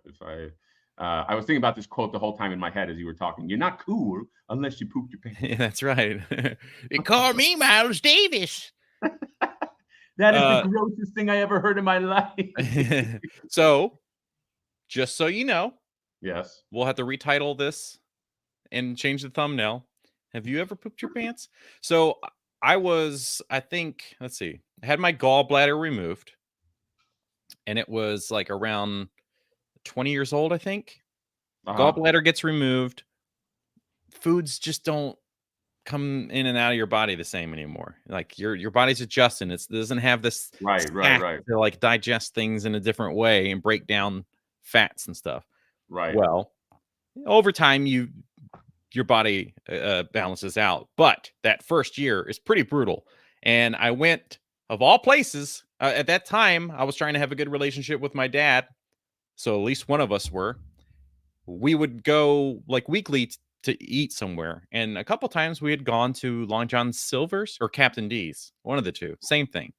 was thinking about this quote the whole time in my head as you were talking. You're not cool unless you pooped your pants. Yeah, that's right. They call me Miles Davis. That is the grossest thing I ever heard in my life. So, just so you know, Yes. we'll have to retitle this and change the thumbnail. Have you ever pooped your pants? So, I think, let's see, I had my gallbladder removed, and it was like around 20 years old, I think. Gallbladder gets removed. Foods just don't come in and out of your body the same anymore. Like your body's adjusting. It doesn't have this Right. to like digest things in a different way and break down fats and stuff. Right. Well, over time your body balances out, but that first year is pretty brutal. And I went, of all places, at that time I was trying to have a good relationship with my dad, so at least one of us were. We would go like weekly to eat somewhere, and a couple times we had gone to Long John Silver's or Captain D's, one of the two, same thing.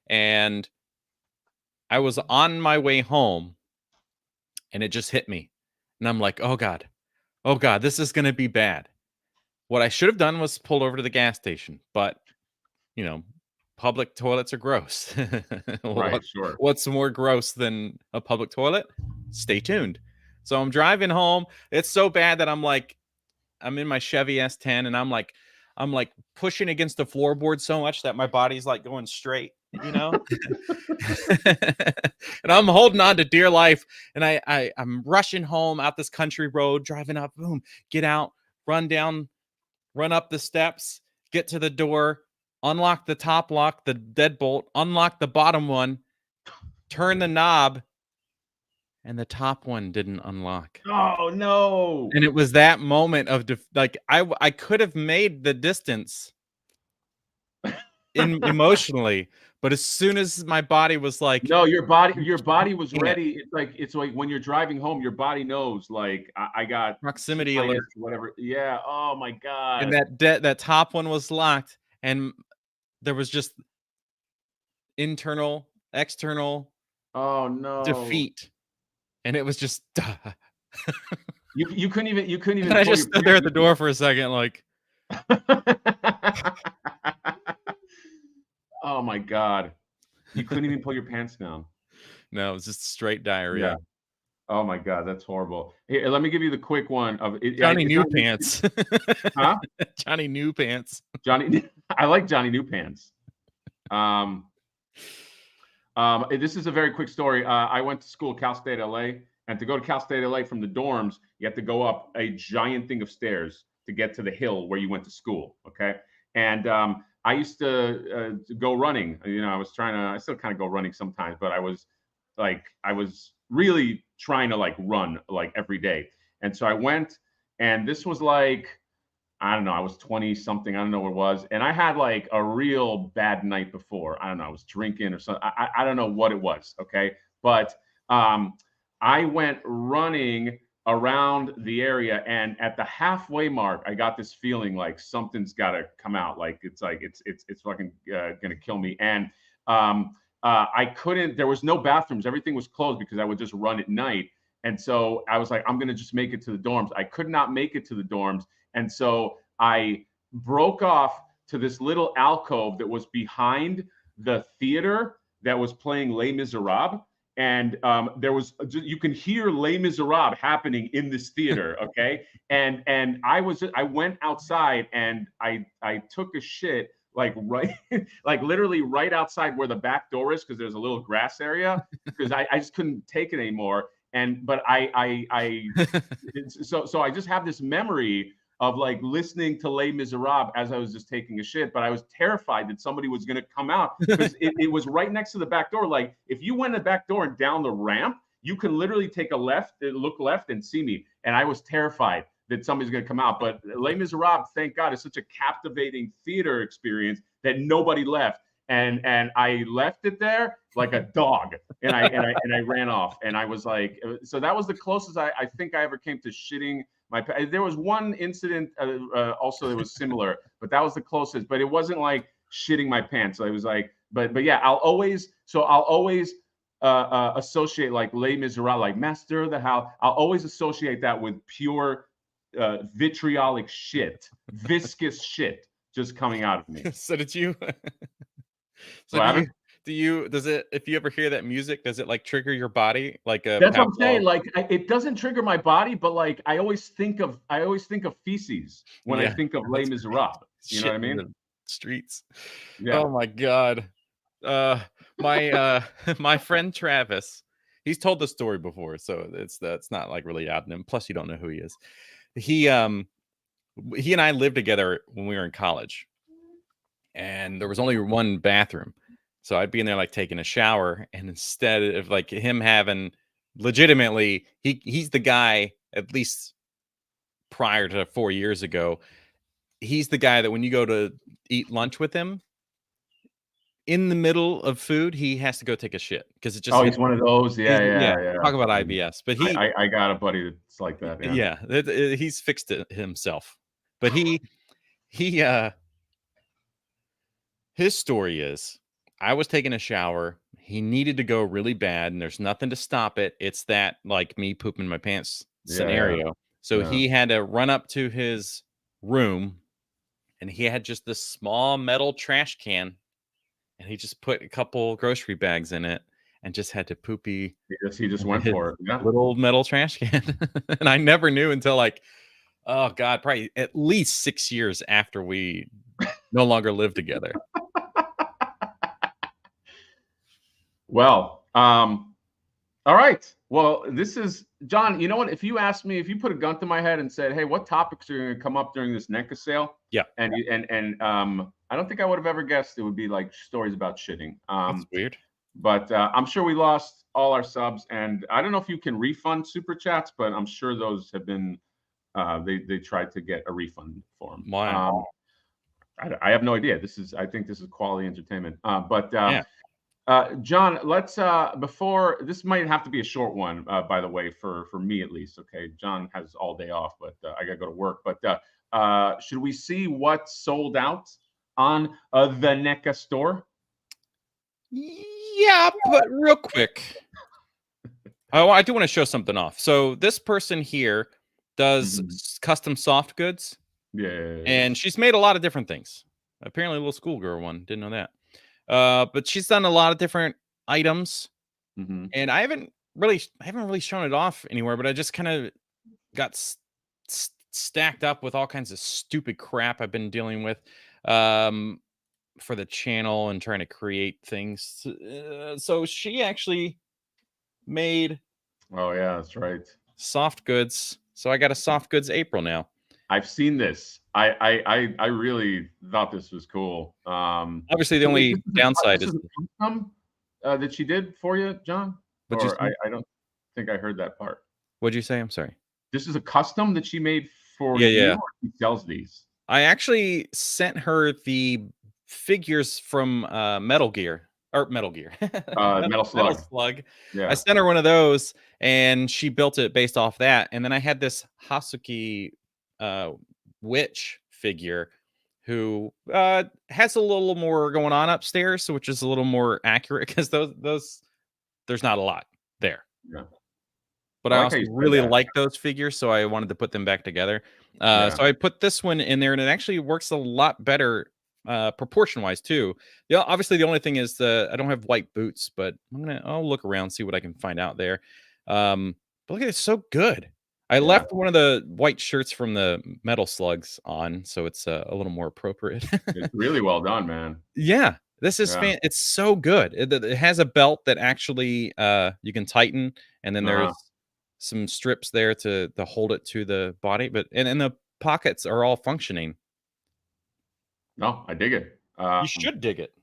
And I was on my way home, and it just hit me, and I'm like, oh god, this is gonna be bad. What I should have done was pulled over to the gas station, but you know, public toilets are gross. Right. Sure. What's more gross than a public toilet? Stay tuned. So I'm driving home. It's so bad that I'm in my Chevy S10, and I'm like pushing against the floorboard so much that my body's like going straight, you know? And I'm holding on to dear life, and I'm rushing home out this country road, driving up, boom, get out, run up the steps, get to the door, unlock the top lock, the deadbolt, unlock the bottom one, turn the knob, and the top one didn't unlock. Oh no! And it was that moment of like I could have made the distance emotionally, but as soon as my body was like, no, your body was ready. It's like when you're driving home, your body knows. Like I got proximity alert, whatever. Yeah. Oh my and god. that top one was locked, and there was just internal, external Oh no. defeat, and it was just. You couldn't even. And I just stood there at the door for a second, like. Oh my god. You couldn't even pull your pants down. No, it was just straight diarrhea. Yeah. Oh my god, that's horrible. Here, let me give you the quick one of it. Johnny New Pants. Huh? Johnny New Pants. Johnny, I like Johnny New Pants. This is a very quick story. I went to school, Cal State LA, and to go to Cal State LA from the dorms, you have to go up a giant thing of stairs to get to the hill where you went to school. Okay, and I used to go running. You know, I still kind of go running sometimes, but I was really trying to like run like every day. And so I went, and this was like, I don't know, I was 20 something, I don't know what it was. And I had like a real bad night before. I don't know, I was drinking or something. I don't know what it was. Okay. But I went running around the area, and at the halfway mark, I got this feeling like something's got to come out. Like it's fucking gonna kill me. And I couldn't. There was no bathrooms. Everything was closed because I would just run at night. And so I was like, I'm gonna just make it to the dorms. I could not make it to the dorms, and so I broke off to this little alcove that was behind the theater that was playing Les Miserables. And there was, you can hear Les Miserables happening in this theater, okay? And I went outside, and I took a shit like right, like literally right outside where the back door is, because there's a little grass area, because I just couldn't take it anymore. But so I just have this memory of like listening to Les Miserables as I was just taking a shit, but I was terrified that somebody was going to come out, because it was right next to the back door. Like if you went the back door and down the ramp, you can literally take a look left and see me. And I was terrified that somebody's going to come out. But Les Miserables, thank God, is such a captivating theater experience that nobody left. and I left it there like a dog, and I ran off, and I was like, so that was the closest I think I ever came to shitting my. There was one incident also that was similar, but that was the closest. But it wasn't like shitting my pants. So it was like, but yeah, I'll always associate like Les Miserables, like Master of the House. I'll always associate that with pure vitriolic shit, viscous shit just coming out of me. So did you? So What does it, if you ever hear that music, does it like trigger your body like a That's what I'm Pavlov? saying. Like it doesn't trigger my body, but like I always think of feces when I Yeah, think of Les that's Miserables. You know what I shit in mean? the streets. Yeah. Oh my god. My my friend Travis, he's told the story before, so that's not like really odd to him. Plus, you don't know who he is. He and I lived together when we were in college, and there was only one bathroom. So I'd be in there like taking a shower, and instead of like him having legitimately, he's the guy, at least prior to 4 years ago, he's the guy that when you go to eat lunch with him, in the middle of food, he has to go take a shit because it just Oh, he's one of those. he's, Yeah, yeah, yeah, talk about yeah. IBS. But I got a buddy that's like that. Yeah. yeah, he's fixed it himself. But he his story is, I was taking a shower. He needed to go really bad, and there's nothing to stop it. It's that like me pooping my pants Yeah, yeah, scenario. So yeah. he had to run up to his room, and he had just this small metal trash can, and he just put a couple grocery bags in it and just had to poopy He just into went his for it. Yeah. little metal trash can. And I never knew until like, oh God, probably at least 6 years after we no longer lived together. Well, all right. Well, this is John. You know what? If you asked me, if you put a gun to my head and said, "Hey, what topics are going to come up during this NECA sale?" Yeah. And I don't think I would have ever guessed it would be like stories about shitting. That's weird. But I'm sure we lost all our subs, and I don't know if you can refund super chats, but I'm sure those have been they tried to get a refund for them. Wow. I have no idea. I think this is quality entertainment. But Yeah. John, let's before this might have to be a short one, by the way, for me at least. Okay, John has all day off, but I gotta go to work. But should we see what sold out on the NECA store? Yeah, but real quick. I do want to show something off. So this person here does custom soft goods. Yeah. And she's made a lot of different things. Apparently a little schoolgirl one. Didn't know that. But she's done a lot of different items. And I haven't really shown it off anywhere, but I just kind of got stacked up with all kinds of stupid crap I've been dealing with for the channel and trying to create things. So she actually made Oh yeah, that's right. soft goods. So I got a soft goods April now. I've seen this. I really thought this was cool. Obviously, the only downside is custom that she did for you, John. Or I don't think I heard that part. What'd you say? I'm sorry. This is a custom that she made for Yeah, you. yeah. Or she sells these. I actually sent her the figures from Metal Gear. Metal Slug. Yeah. I sent her one of those, and she built it based off that. And then I had this Hasuki witch figure who has a little more going on upstairs, so which is a little more accurate because those there's not a lot there. Yeah. But I also really like those figures, so I wanted to put them back together. So I put this one in there, and it actually works a lot better proportion-wise too. Obviously, the only thing is I don't have white boots, but I'll look around, see what I can find out there. But look at it, it's so good. I left one of the white shirts from the Metal Slugs on, so it's a little more appropriate. It's really well done, man. Yeah, this is it's so good. It has a belt that actually you can tighten, and then there's some strips there to hold it to the body, but and the pockets are all functioning. No, I dig it. You should dig it.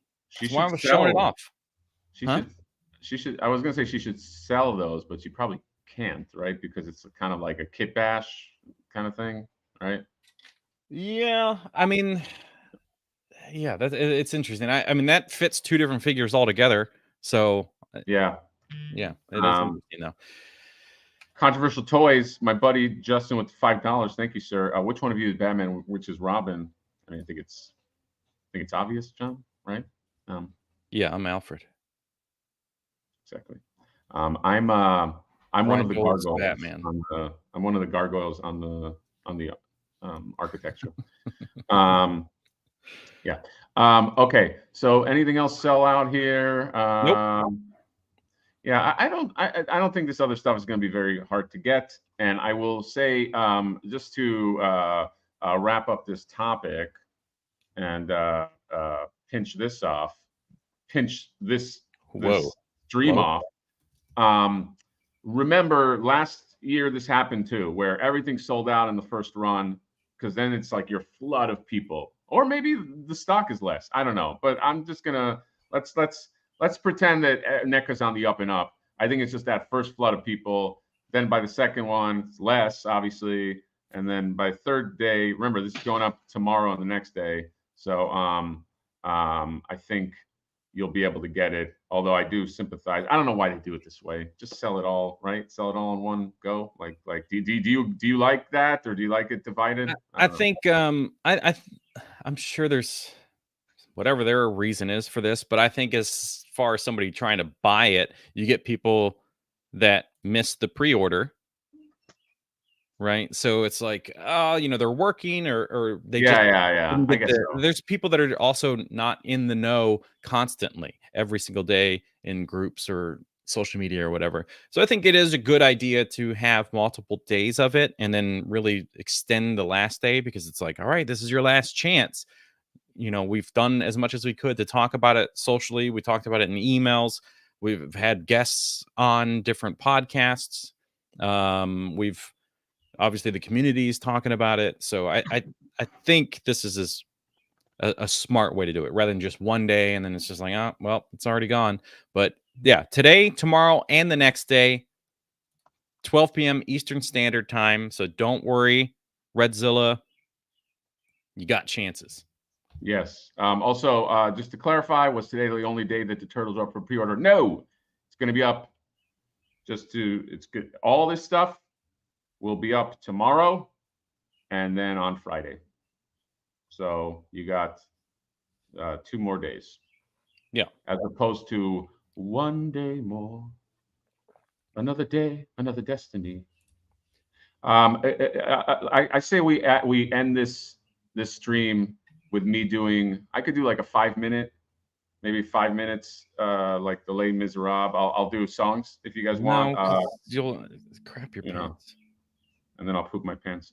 That's why I was showing it off. She should. I was gonna say she should sell those, but she probably can't, right? Because it's kind of like a kit bash kind of thing, right? Yeah, I mean, Yeah, it's interesting. I mean, that fits 2 different figures altogether. So, Yeah. yeah, it is interesting though. Controversial toys. My buddy Justin with $5. Thank you, sir. Which one of you is Batman? Which is Robin? I mean, I think it's obvious, John. Right? Yeah, I'm Alfred. Exactly. I'm one of Brian the Dole's gargoyles Batman. on the. I'm one of the gargoyles on the architecture. Yeah. Okay. So anything else sell out here? Nope. Yeah, I don't think this other stuff is going to be very hard to get. And I will say, just to wrap up this topic and pinch this Whoa. stream off. Remember last year this happened too, where everything sold out in the first run, because then it's like your flood of people, or maybe the stock is less. I don't know, but I'm just gonna let's pretend that NECA's on the up and up. I think it's just that first flood of people. Then by the second one, it's less, obviously, and then by the third day, remember this is going up tomorrow and the next day. So I think you'll be able to get it. Although I do sympathize. I don't know why they do it this way. Just sell it all, right? Sell it all in one go. Like do you like that, or do you like it divided? I think I'm sure there's whatever their reason is for this, but I think as far as somebody trying to buy it, you get people that miss the pre-order. Right. So it's like, oh, they're working or they just yeah. I guess so. There's people that are also not in the know constantly every single day in groups or social media or whatever. So I think it is a good idea to have multiple days of it and then really extend the last day, because it's like, all right, this is your last chance. We've done as much as we could to talk about it socially. We talked about it in emails. We've had guests on different podcasts. We've obviously the community is talking about it. So I think this is a smart way to do it, rather than just one day and then it's just like, oh, well, it's already gone. But yeah, today, tomorrow, and the next day, 12 p.m. Eastern Standard Time. So don't worry, Redzilla, you got chances. Yes. Also, just to clarify, was today the only day that the Turtles are up for pre-order? No, it's going to be up. It's good. All this stuff will be up tomorrow and then on Friday. So you got 2 more days. Yeah. As opposed to one day more, another day, another destiny. I say we end this stream with me doing. I could do like a 5-minute, maybe 5 minutes, like the Les Miserables. I'll do songs if you guys want. You'll crap your pants. And then I'll poop my pants.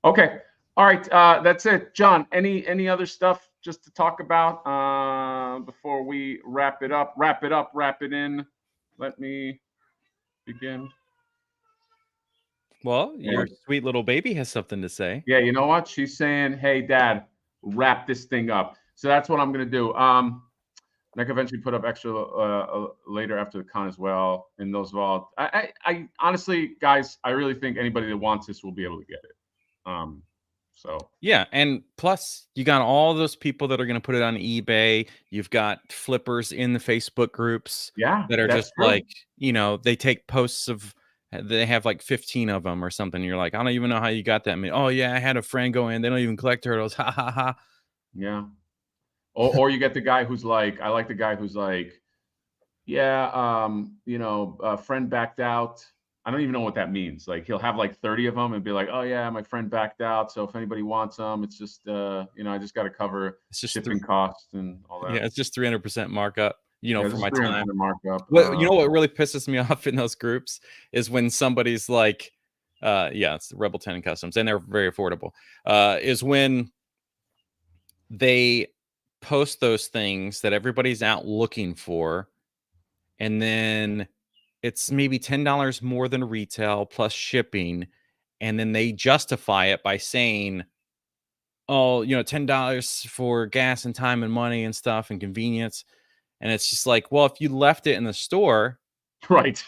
Okay. All right. That's it. John, any other stuff just to talk about before we wrap it up? Wrap it in. Let me begin. Well, your sweet little baby has something to say. Yeah, you know what? She's saying, hey, Dad, wrap this thing up. So that's what I'm going to do. NECA eventually put up extra later after the con as well. In those vault, I honestly, guys, I really think anybody that wants this will be able to get it. So yeah, and plus you got all those people that are going to put it on eBay. You've got flippers in the Facebook groups, that are just true. Like, they take posts of, they have like 15 of them or something. You're like, I don't even know how you got that. I mean, oh yeah, I had a friend go in. They don't even collect turtles. Ha ha ha. Yeah. Or you get the guy who's like, I like the guy who's like, yeah, a friend backed out. I don't even know what that means. Like he'll have like 30 of them and be like, oh yeah, my friend backed out. So if anybody wants them, it's just, I just got to cover shipping costs and all that. Yeah, it's just 300% markup. For my time. Markup. What really pisses me off in those groups is when somebody's like, it's the Rebel 10 Customs, and they're very affordable. Is when they post those things that everybody's out looking for, and then it's maybe $10 more than retail plus shipping, and then they justify it by saying, oh, $10 for gas and time and money and stuff and convenience. And it's just like, well, if you left it in the store. Right.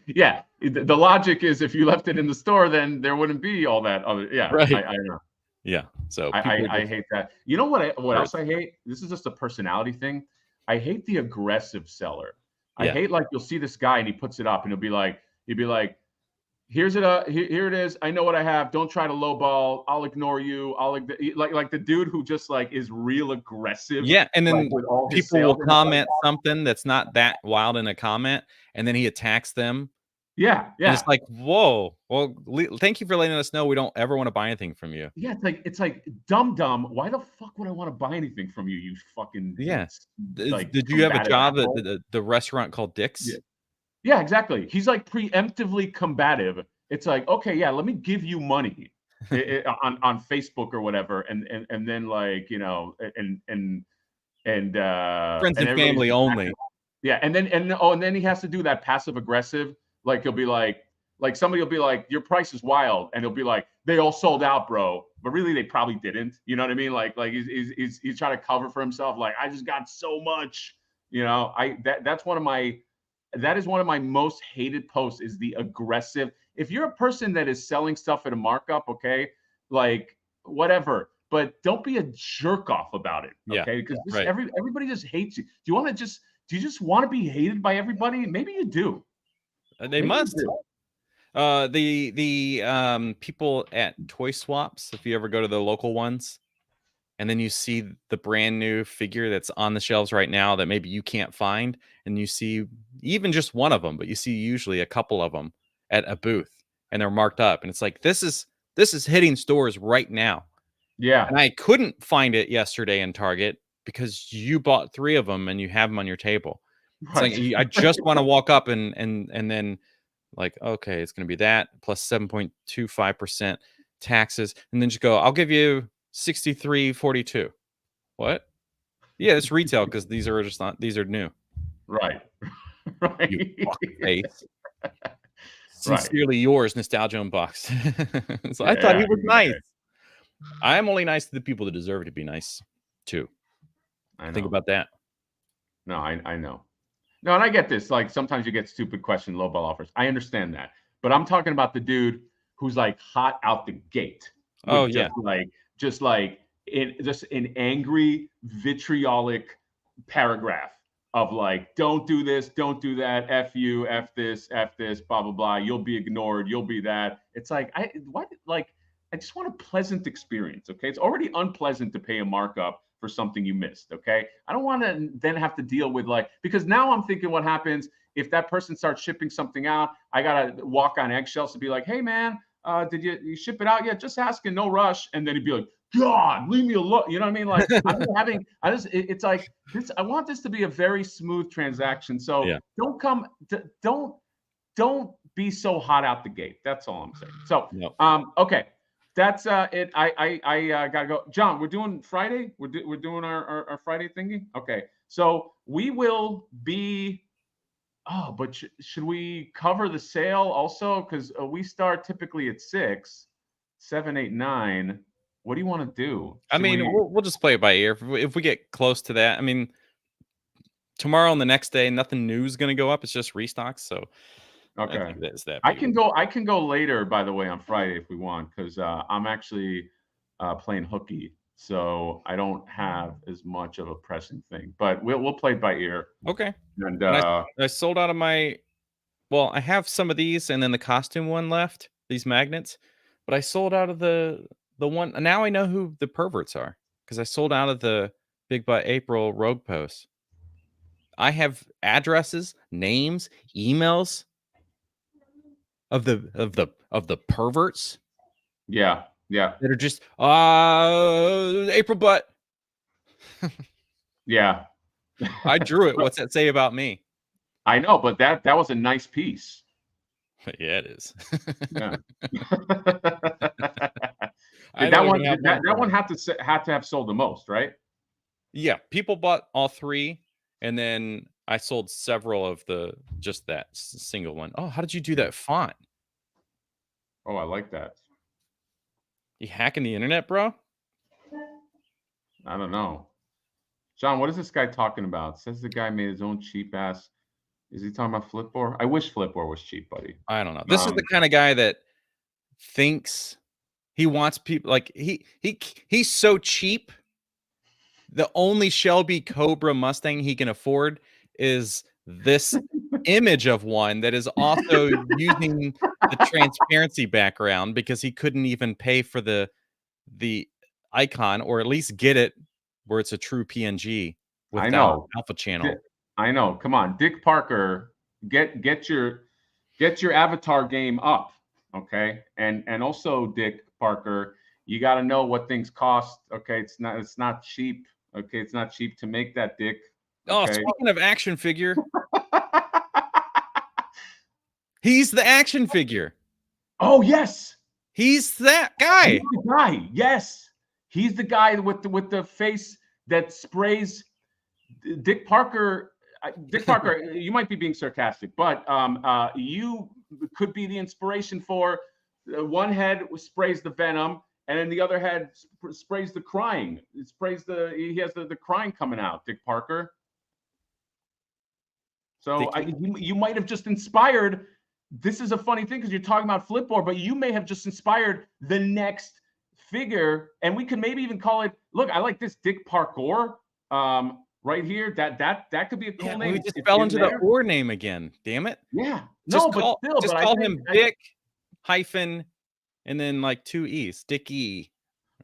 Yeah. The logic is if you left it in the store, then there wouldn't be all that other. Yeah. Right. I know. Yeah. So I hate that. You know what birds. else I hate? This is just a personality thing. I hate the aggressive seller. I Yeah. hate, like, you'll see this guy and he puts it up and he'll be like, here's it, here it is. I know what I have. Don't try to lowball. I'll ignore you. Like the dude who just like is real aggressive, Yeah, and like then with all his people will sales. And it's like, comment something that's not that wild in a comment, and then he attacks them, yeah, and it's yeah. like, "Whoa, well, thank you for letting us know we don't ever wanna buy anything from you." Yeah, it's like dumb. Why the fuck would I want to buy anything from you, you fucking Yeah. like Did you have a combative job at asshole? the restaurant called Yeah. Dick's? Yeah, exactly. He's like preemptively combative. It's like, okay, yeah, let me give you money on Facebook or whatever, and then, like, Friends and and everybody's family just only. acting. Yeah, and then he has to do that passive aggressive. Like, he'll be like somebody will be like, your price is wild, and he'll be like, they all sold out, bro. But really, they probably didn't. You know what I mean? Like he's trying to cover for himself. Like, I just got so much. That is one of my most hated posts, is the aggressive. If you're a person that is selling stuff at a markup, okay, like, whatever, but don't be a jerk off about it, Yeah, okay? Because right. everybody just hates you. Do you just want to be hated by everybody? Maybe you do. They Maybe you must. do. The people at toy swaps, if you ever go to the local ones, and then you see the brand new figure that's on the shelves right now that maybe you can't find, and you see even just one of them, but you see usually a couple of them at a booth, and they're marked up, and it's like this is hitting stores right now, Yeah. and I couldn't find it yesterday in Target because you bought 3 of them and you have them on your table. It's like Right. I just want to walk up and then, like, okay, it's going to be that plus 7.25% taxes, and then just go, I'll give you 63.42. What? Yeah, it's retail because these are just not, these are new. Right. You Right. fuck face. Right. Sincerely yours, Nostalgia Unboxed. So I thought Yeah. he was nice. I am only nice to the people that deserve to be nice too. I Think know. about that. No, I know. No, and I get this. Like, sometimes you get stupid question lowball offers. I understand that. But I'm talking about the dude who's like hot out the gate Oh with yeah. just an angry, vitriolic paragraph of like, don't do this, don't do that, F you, F this, blah, blah, blah. You'll be ignored, you'll be that. It's like, I just want a pleasant experience. Okay. It's already unpleasant to pay a markup for something you missed. Okay. I don't want to then have to deal with, like, because now I'm thinking, what happens if that person starts shipping something out? I got to walk on eggshells to be like, hey, man, did you ship it out yet? Just asking, no rush. And then he'd be like, God, leave me alone. You know what I mean? Like, it's like this. I want this to be a very smooth transaction. So Yeah. don't be so hot out the gate. That's all I'm saying. So, Yep. okay. That's it. I gotta go. John, we're doing Friday. We're doing our Friday thingy. Okay, so we will be. Oh, but should we cover the sale also? Because we start typically at 6, 7, 8, 9. What do you want to do? I Should mean, we? we'll just play it by ear. If we get close to that, I mean, tomorrow and the next day, nothing new is going to go up. It's just restocks. So I Okay. think that's that I big. can go. I can go later, by the way, on Friday if we want, because I'm actually playing hooky, so I don't have as much of a pressing thing. But we'll play it by ear. Okay. And And I sold out of my. Well, I have some of these, and then the costume one left. These magnets, but I sold out of the one. Now I know who the perverts are because I sold out of the Big Butt April Rogue posts. I have addresses, names, emails of the perverts yeah, yeah, that are just April Butt. yeah. I drew it. What's that say about me? I know, but that was a nice piece. Yeah, it is. Yeah. I That don't one even have one that from one it. had to have sold the most, right? Yeah, people bought all 3, and then I sold several of just that single one. Oh, how did you do that font? Oh, I like that. You hacking the internet, bro? I don't know. John, what is this guy talking about? Says the guy made his own cheap ass. Is he talking about Flipboard? I wish Flipboard was cheap, buddy. I don't know. This is the kind of guy that thinks He wants people like he's so cheap. The only Shelby Cobra Mustang he can afford is this image of one that is also using the transparency background because he couldn't even pay for the icon, or at least get it where it's a true PNG I without know. alpha channel. I know. Come on, Dick Parker, get your avatar game up, okay? And also, Dick Parker, you got to know what things cost. Okay, it's not cheap. Okay, it's not cheap to make that Dick. Oh, Okay. speaking of action figure, he's the action figure. Oh yes, He's that guy. he's the guy. Yes, he's the guy with the face that sprays. Dick Parker. Dick Parker, you might be being sarcastic, but you could be the inspiration for one head sprays the venom, and then the other head sprays the crying. It sprays he has the crying coming out. Dick Parker. So you might have just inspired. This is a funny thing because you're talking about Flipboard, but you may have just inspired the next figure, and we could maybe even call it. Look, I like this Dick Parkour. Right here, that could be a cool name. We just fell into the or name again. Damn it! Yeah, just call him Dick hyphen and then like 2 E's, Dick E.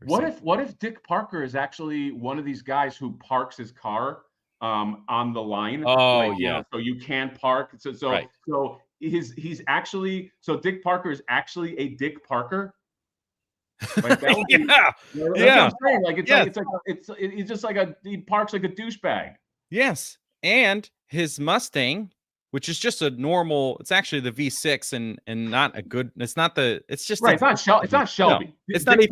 What if Dick Parker is actually one of these guys who parks his car on the line? Oh like, yeah, so you can park. So he's actually Dick Parker is actually a Dick Parker. Like that would be, yeah. Like it's just like he parks like a douchebag. Yes, and his Mustang, which is just a normal. It's actually the V6, and not a good. It's not the. It's just right. It's not Shelby. No, it's not even.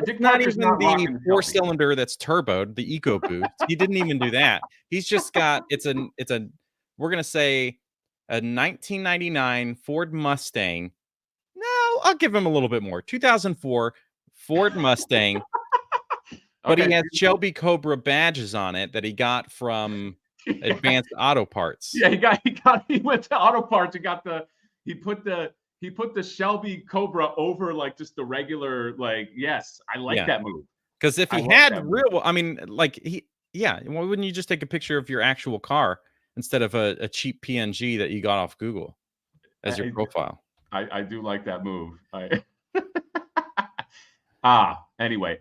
Dick not Parker's even the 4-cylinder that's turboed, the EcoBoost. He didn't even do that. He's just got. It's a. We're gonna say a 1999 Ford Mustang. No, I'll give him a little bit more. 2004 Ford Mustang. But he has Shelby Cobra badges on it that he got from Advanced Auto Parts. Yeah, he went to Auto Parts and he put the Shelby Cobra over like just the regular, like, yes, I like that move. Because if he had real, I mean, like why wouldn't you just take a picture of your actual car instead of a cheap PNG that you got off Google as your profile? I do like that move. Anyway.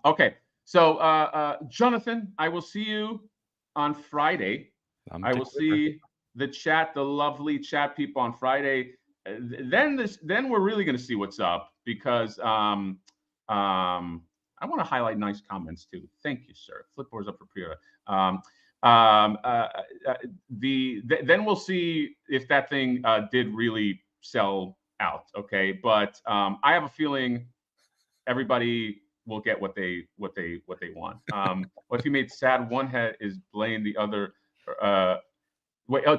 Okay. So, Jonathan, I will see you on Friday. I will see the lovely chat people on Friday. Then we're really going to see what's up because I want to highlight nice comments too. Thank you, sir. Flipboard's up for pre-order. Then we'll see if that thing did really sell out. Okay, but I have a feeling everybody will get what they want. What if you made sad one head is Blaine, the other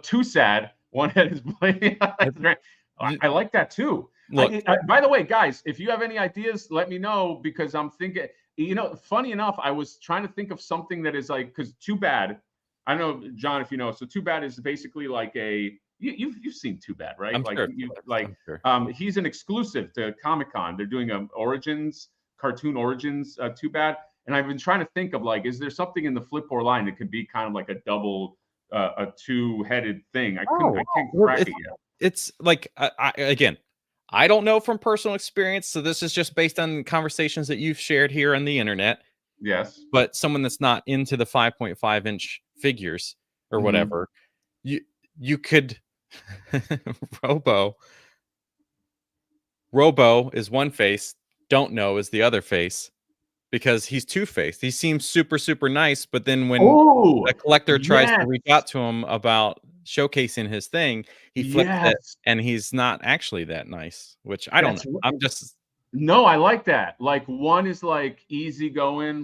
too sad, one head is Blaine. I like that too. Look, by the way, guys, if you have any ideas, let me know because I'm thinking, funny enough, I was trying to think of something that is like, because Too Bad, I don't know, John, if you know, so Too Bad is basically like you've seen Too Bad, right? I'm sure. He's an exclusive to Comic-Con. They're doing a cartoon origins Too Bad, and I've been trying to think of like, is there something in the Flipboard line that could be kind of like a double, a two-headed thing? I can't crack it yet. It's like again, I don't know from personal experience, so this is just based on conversations that you've shared here on the internet. Yes, but someone that's not into the 5.5-inch figures or whatever, you could Robo is one face, Don't Know is the other face, because he's two-faced. He seems super nice, but then when a collector tries to reach out to him about showcasing his thing, he flips it and he's not actually that nice, which I don't know. I'm just no, I like that. Like one is like easygoing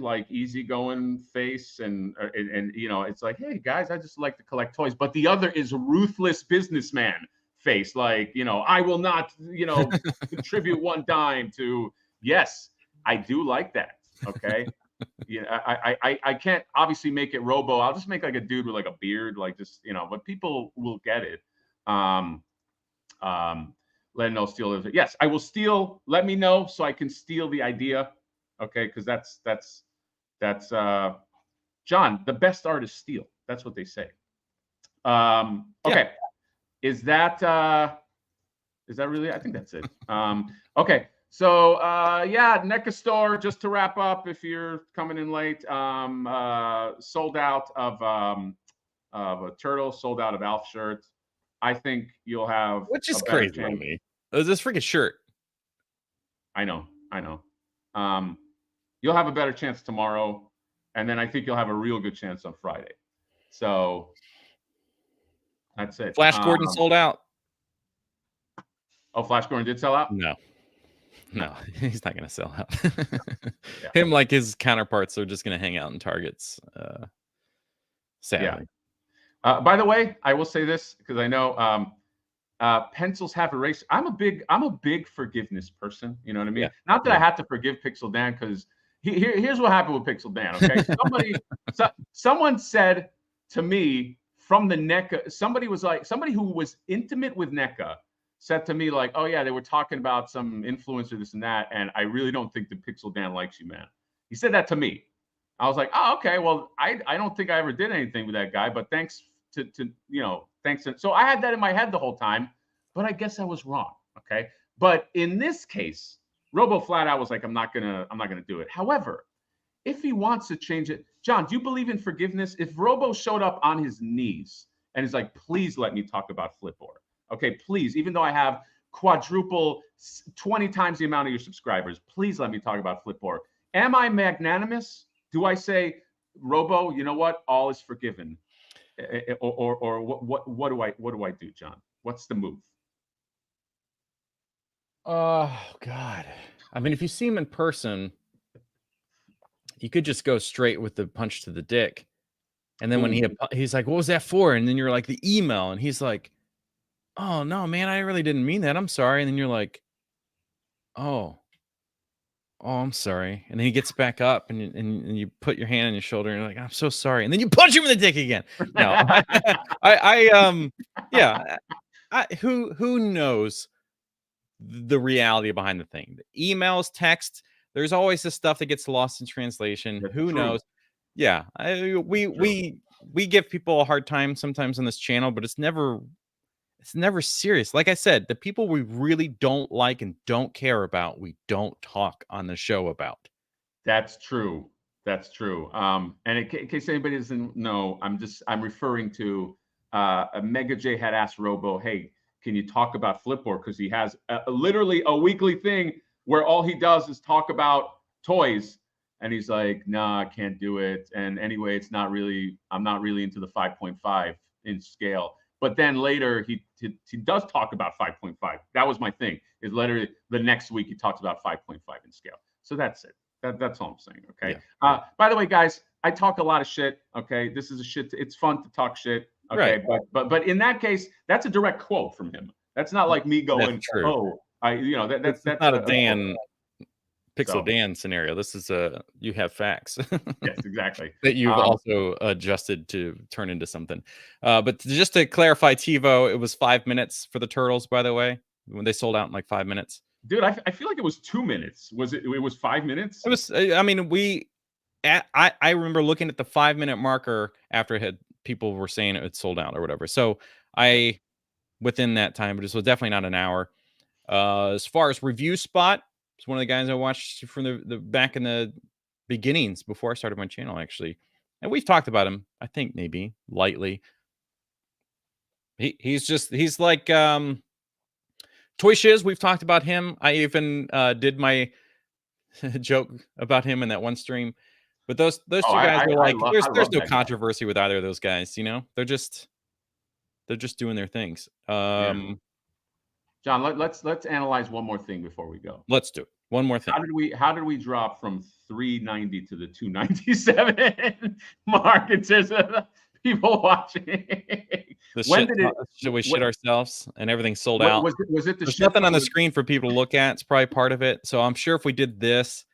face, and it's like, hey guys, I just like to collect toys. But the other is ruthless businessman face, like, I will not, contribute one dime to. Yes, I do like that. Okay. I can't obviously make it Robo. I'll just make like a dude with like a beard, like just, but people will get it. let know, steal it. Yes, I will steal. Let me know so I can steal the idea. Okay, because that's John. The best artists steal. That's what they say. Okay, yeah. Is that really? I think that's it. Okay, so yeah, NECA store. Just to wrap up, if you're coming in late, sold out of a turtle, sold out of Alf shirts. I think you'll have, which is crazy to me. This freaking shirt. I know. You'll have a better chance tomorrow, and then I think you'll have a real good chance on Friday. So that's it. Flash Gordon sold out. Oh, Flash Gordon did sell out? No, he's not going to sell out. Yeah. Him, like his counterparts, are just going to hang out in Targets. Sadly. Yeah. By the way, I will say this because I know pencils have erased. I'm a big forgiveness person. You know what I mean? Yeah. Not that I had to forgive Pixel Dan, because here's what happened with Pixel Dan. Okay, someone said to me from the NECA, somebody who was intimate with NECA said to me, like, oh yeah, they were talking about some influencer, this and that, and I really don't think that Pixel Dan likes you, man. He said that to me. I was like, oh, okay, well, I don't think I ever did anything with that guy, but thanks to thanks. So I had that in my head the whole time, but I guess I was wrong. Okay, but in this case, Robo flat out was like, I'm not gonna do it. However, if he wants to change it, John, do you believe in forgiveness? If Robo showed up on his knees and is like, please let me talk about Flipboard. Okay, please, even though I have quadruple 20 times the amount of your subscribers, please let me talk about Flipboard. Am I magnanimous? Do I say, Robo, you know what? All is forgiven. Or what do I do, John? What's the move? Oh God. I mean, if you see him in person, you could just go straight with the punch to the dick. And then when he's like, what was that for? And then you're like, the email. And he's like, oh no, man, I really didn't mean that. I'm sorry. And then you're like, oh, I'm sorry. And then he gets back up and you put your hand on your shoulder and you're like, I'm so sorry. And then you punch him in the dick again. No, who knows the reality behind the thing? The emails, text, there's always this stuff that gets lost in translation. That's who true. Knows? Yeah. We give people a hard time sometimes on this channel, but it's never serious. Like I said, the people we really don't like and don't care about, we don't talk on the show about. That's true. That's true. And in case anybody doesn't know, I'm referring to Mega J had asked Robo, hey, can you talk about Flipboard? Because he has literally a weekly thing where all he does is talk about toys. And he's like, nah, I can't do it. And anyway, I'm not really into the 5.5 inch scale. But then later he does talk about 5.5. That was my thing. Is literally the next week he talks about 5.5 in scale. So that's it. That's all I'm saying. Okay. Yeah. By the way, guys, I talk a lot of shit. Okay. This is a shit. It's fun to talk shit. Okay. Right. But in that case, that's a direct quote from him. That's not like me going, oh, that's not a Dan. Pixel Dan scenario. This is you have facts. Yes, exactly. That you've also adjusted to turn into something. But just to clarify, TiVo, it was 5 minutes for the turtles, by the way, when they sold out in like 5 minutes. Dude, I feel like it was 2 minutes. Was it? It was 5 minutes. It was. I mean, I remember looking at the 5 minute marker after people were saying it had sold out or whatever. So within that time, but it was definitely not an hour. As far as review spot. It's one of the guys I watched from the back in the beginnings before I started my channel, actually. And we've talked about him, I think maybe lightly. He's like Toy Shiz. We've talked about him. I even did my joke about him in that one stream. But those two guys are like, there's no controversy with either of those guys, you know? They're just doing their things. John, let's analyze one more thing before we go. Let's do it. One more thing. How did we drop from 390 to the 297 mark in terms of people watching? Should we shit ourselves and everything sold out? Was it There's nothing on the screen for people to look at. It's probably part of it. So I'm sure if we did this,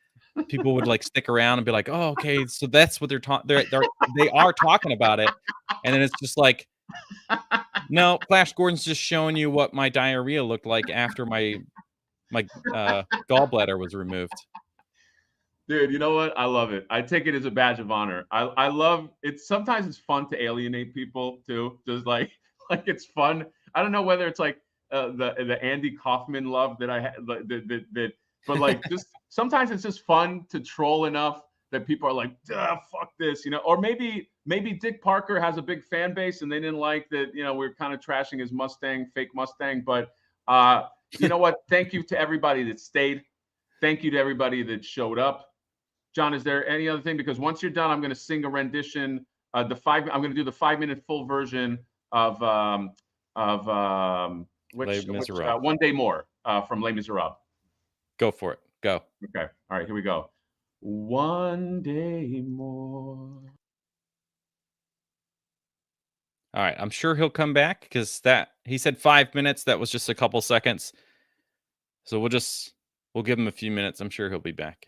people would like stick around and be like, oh, okay, so that's what they're talking. They are talking about it, and then it's just like No, Flash Gordon's just showing you what my diarrhea looked like after my gallbladder was removed. Dude, you know what? I love it. I take it as a badge of honor. I love it. Sometimes it's fun to alienate people too. Just like like it's fun. I don't know whether it's like the Andy Kaufman love that I had but like just sometimes it's just fun to troll enough that people are like, duh, fuck this, you know, or maybe Dick Parker has a big fan base and they didn't like that, you know, we're kind of trashing his Mustang, fake Mustang. But you know what? Thank you to everybody that stayed. Thank you to everybody that showed up. John, is there any other thing? Because once you're done, I'm going to sing a rendition. I'm going to do the 5-minute full version of Les Miserables. One Day More from Les Miserables. Go for it. Go. Okay. All right. Here we go. One day more. All right. I'm sure he'll come back because he said 5 minutes. That was just a couple seconds. So we'll give him a few minutes. I'm sure he'll be back.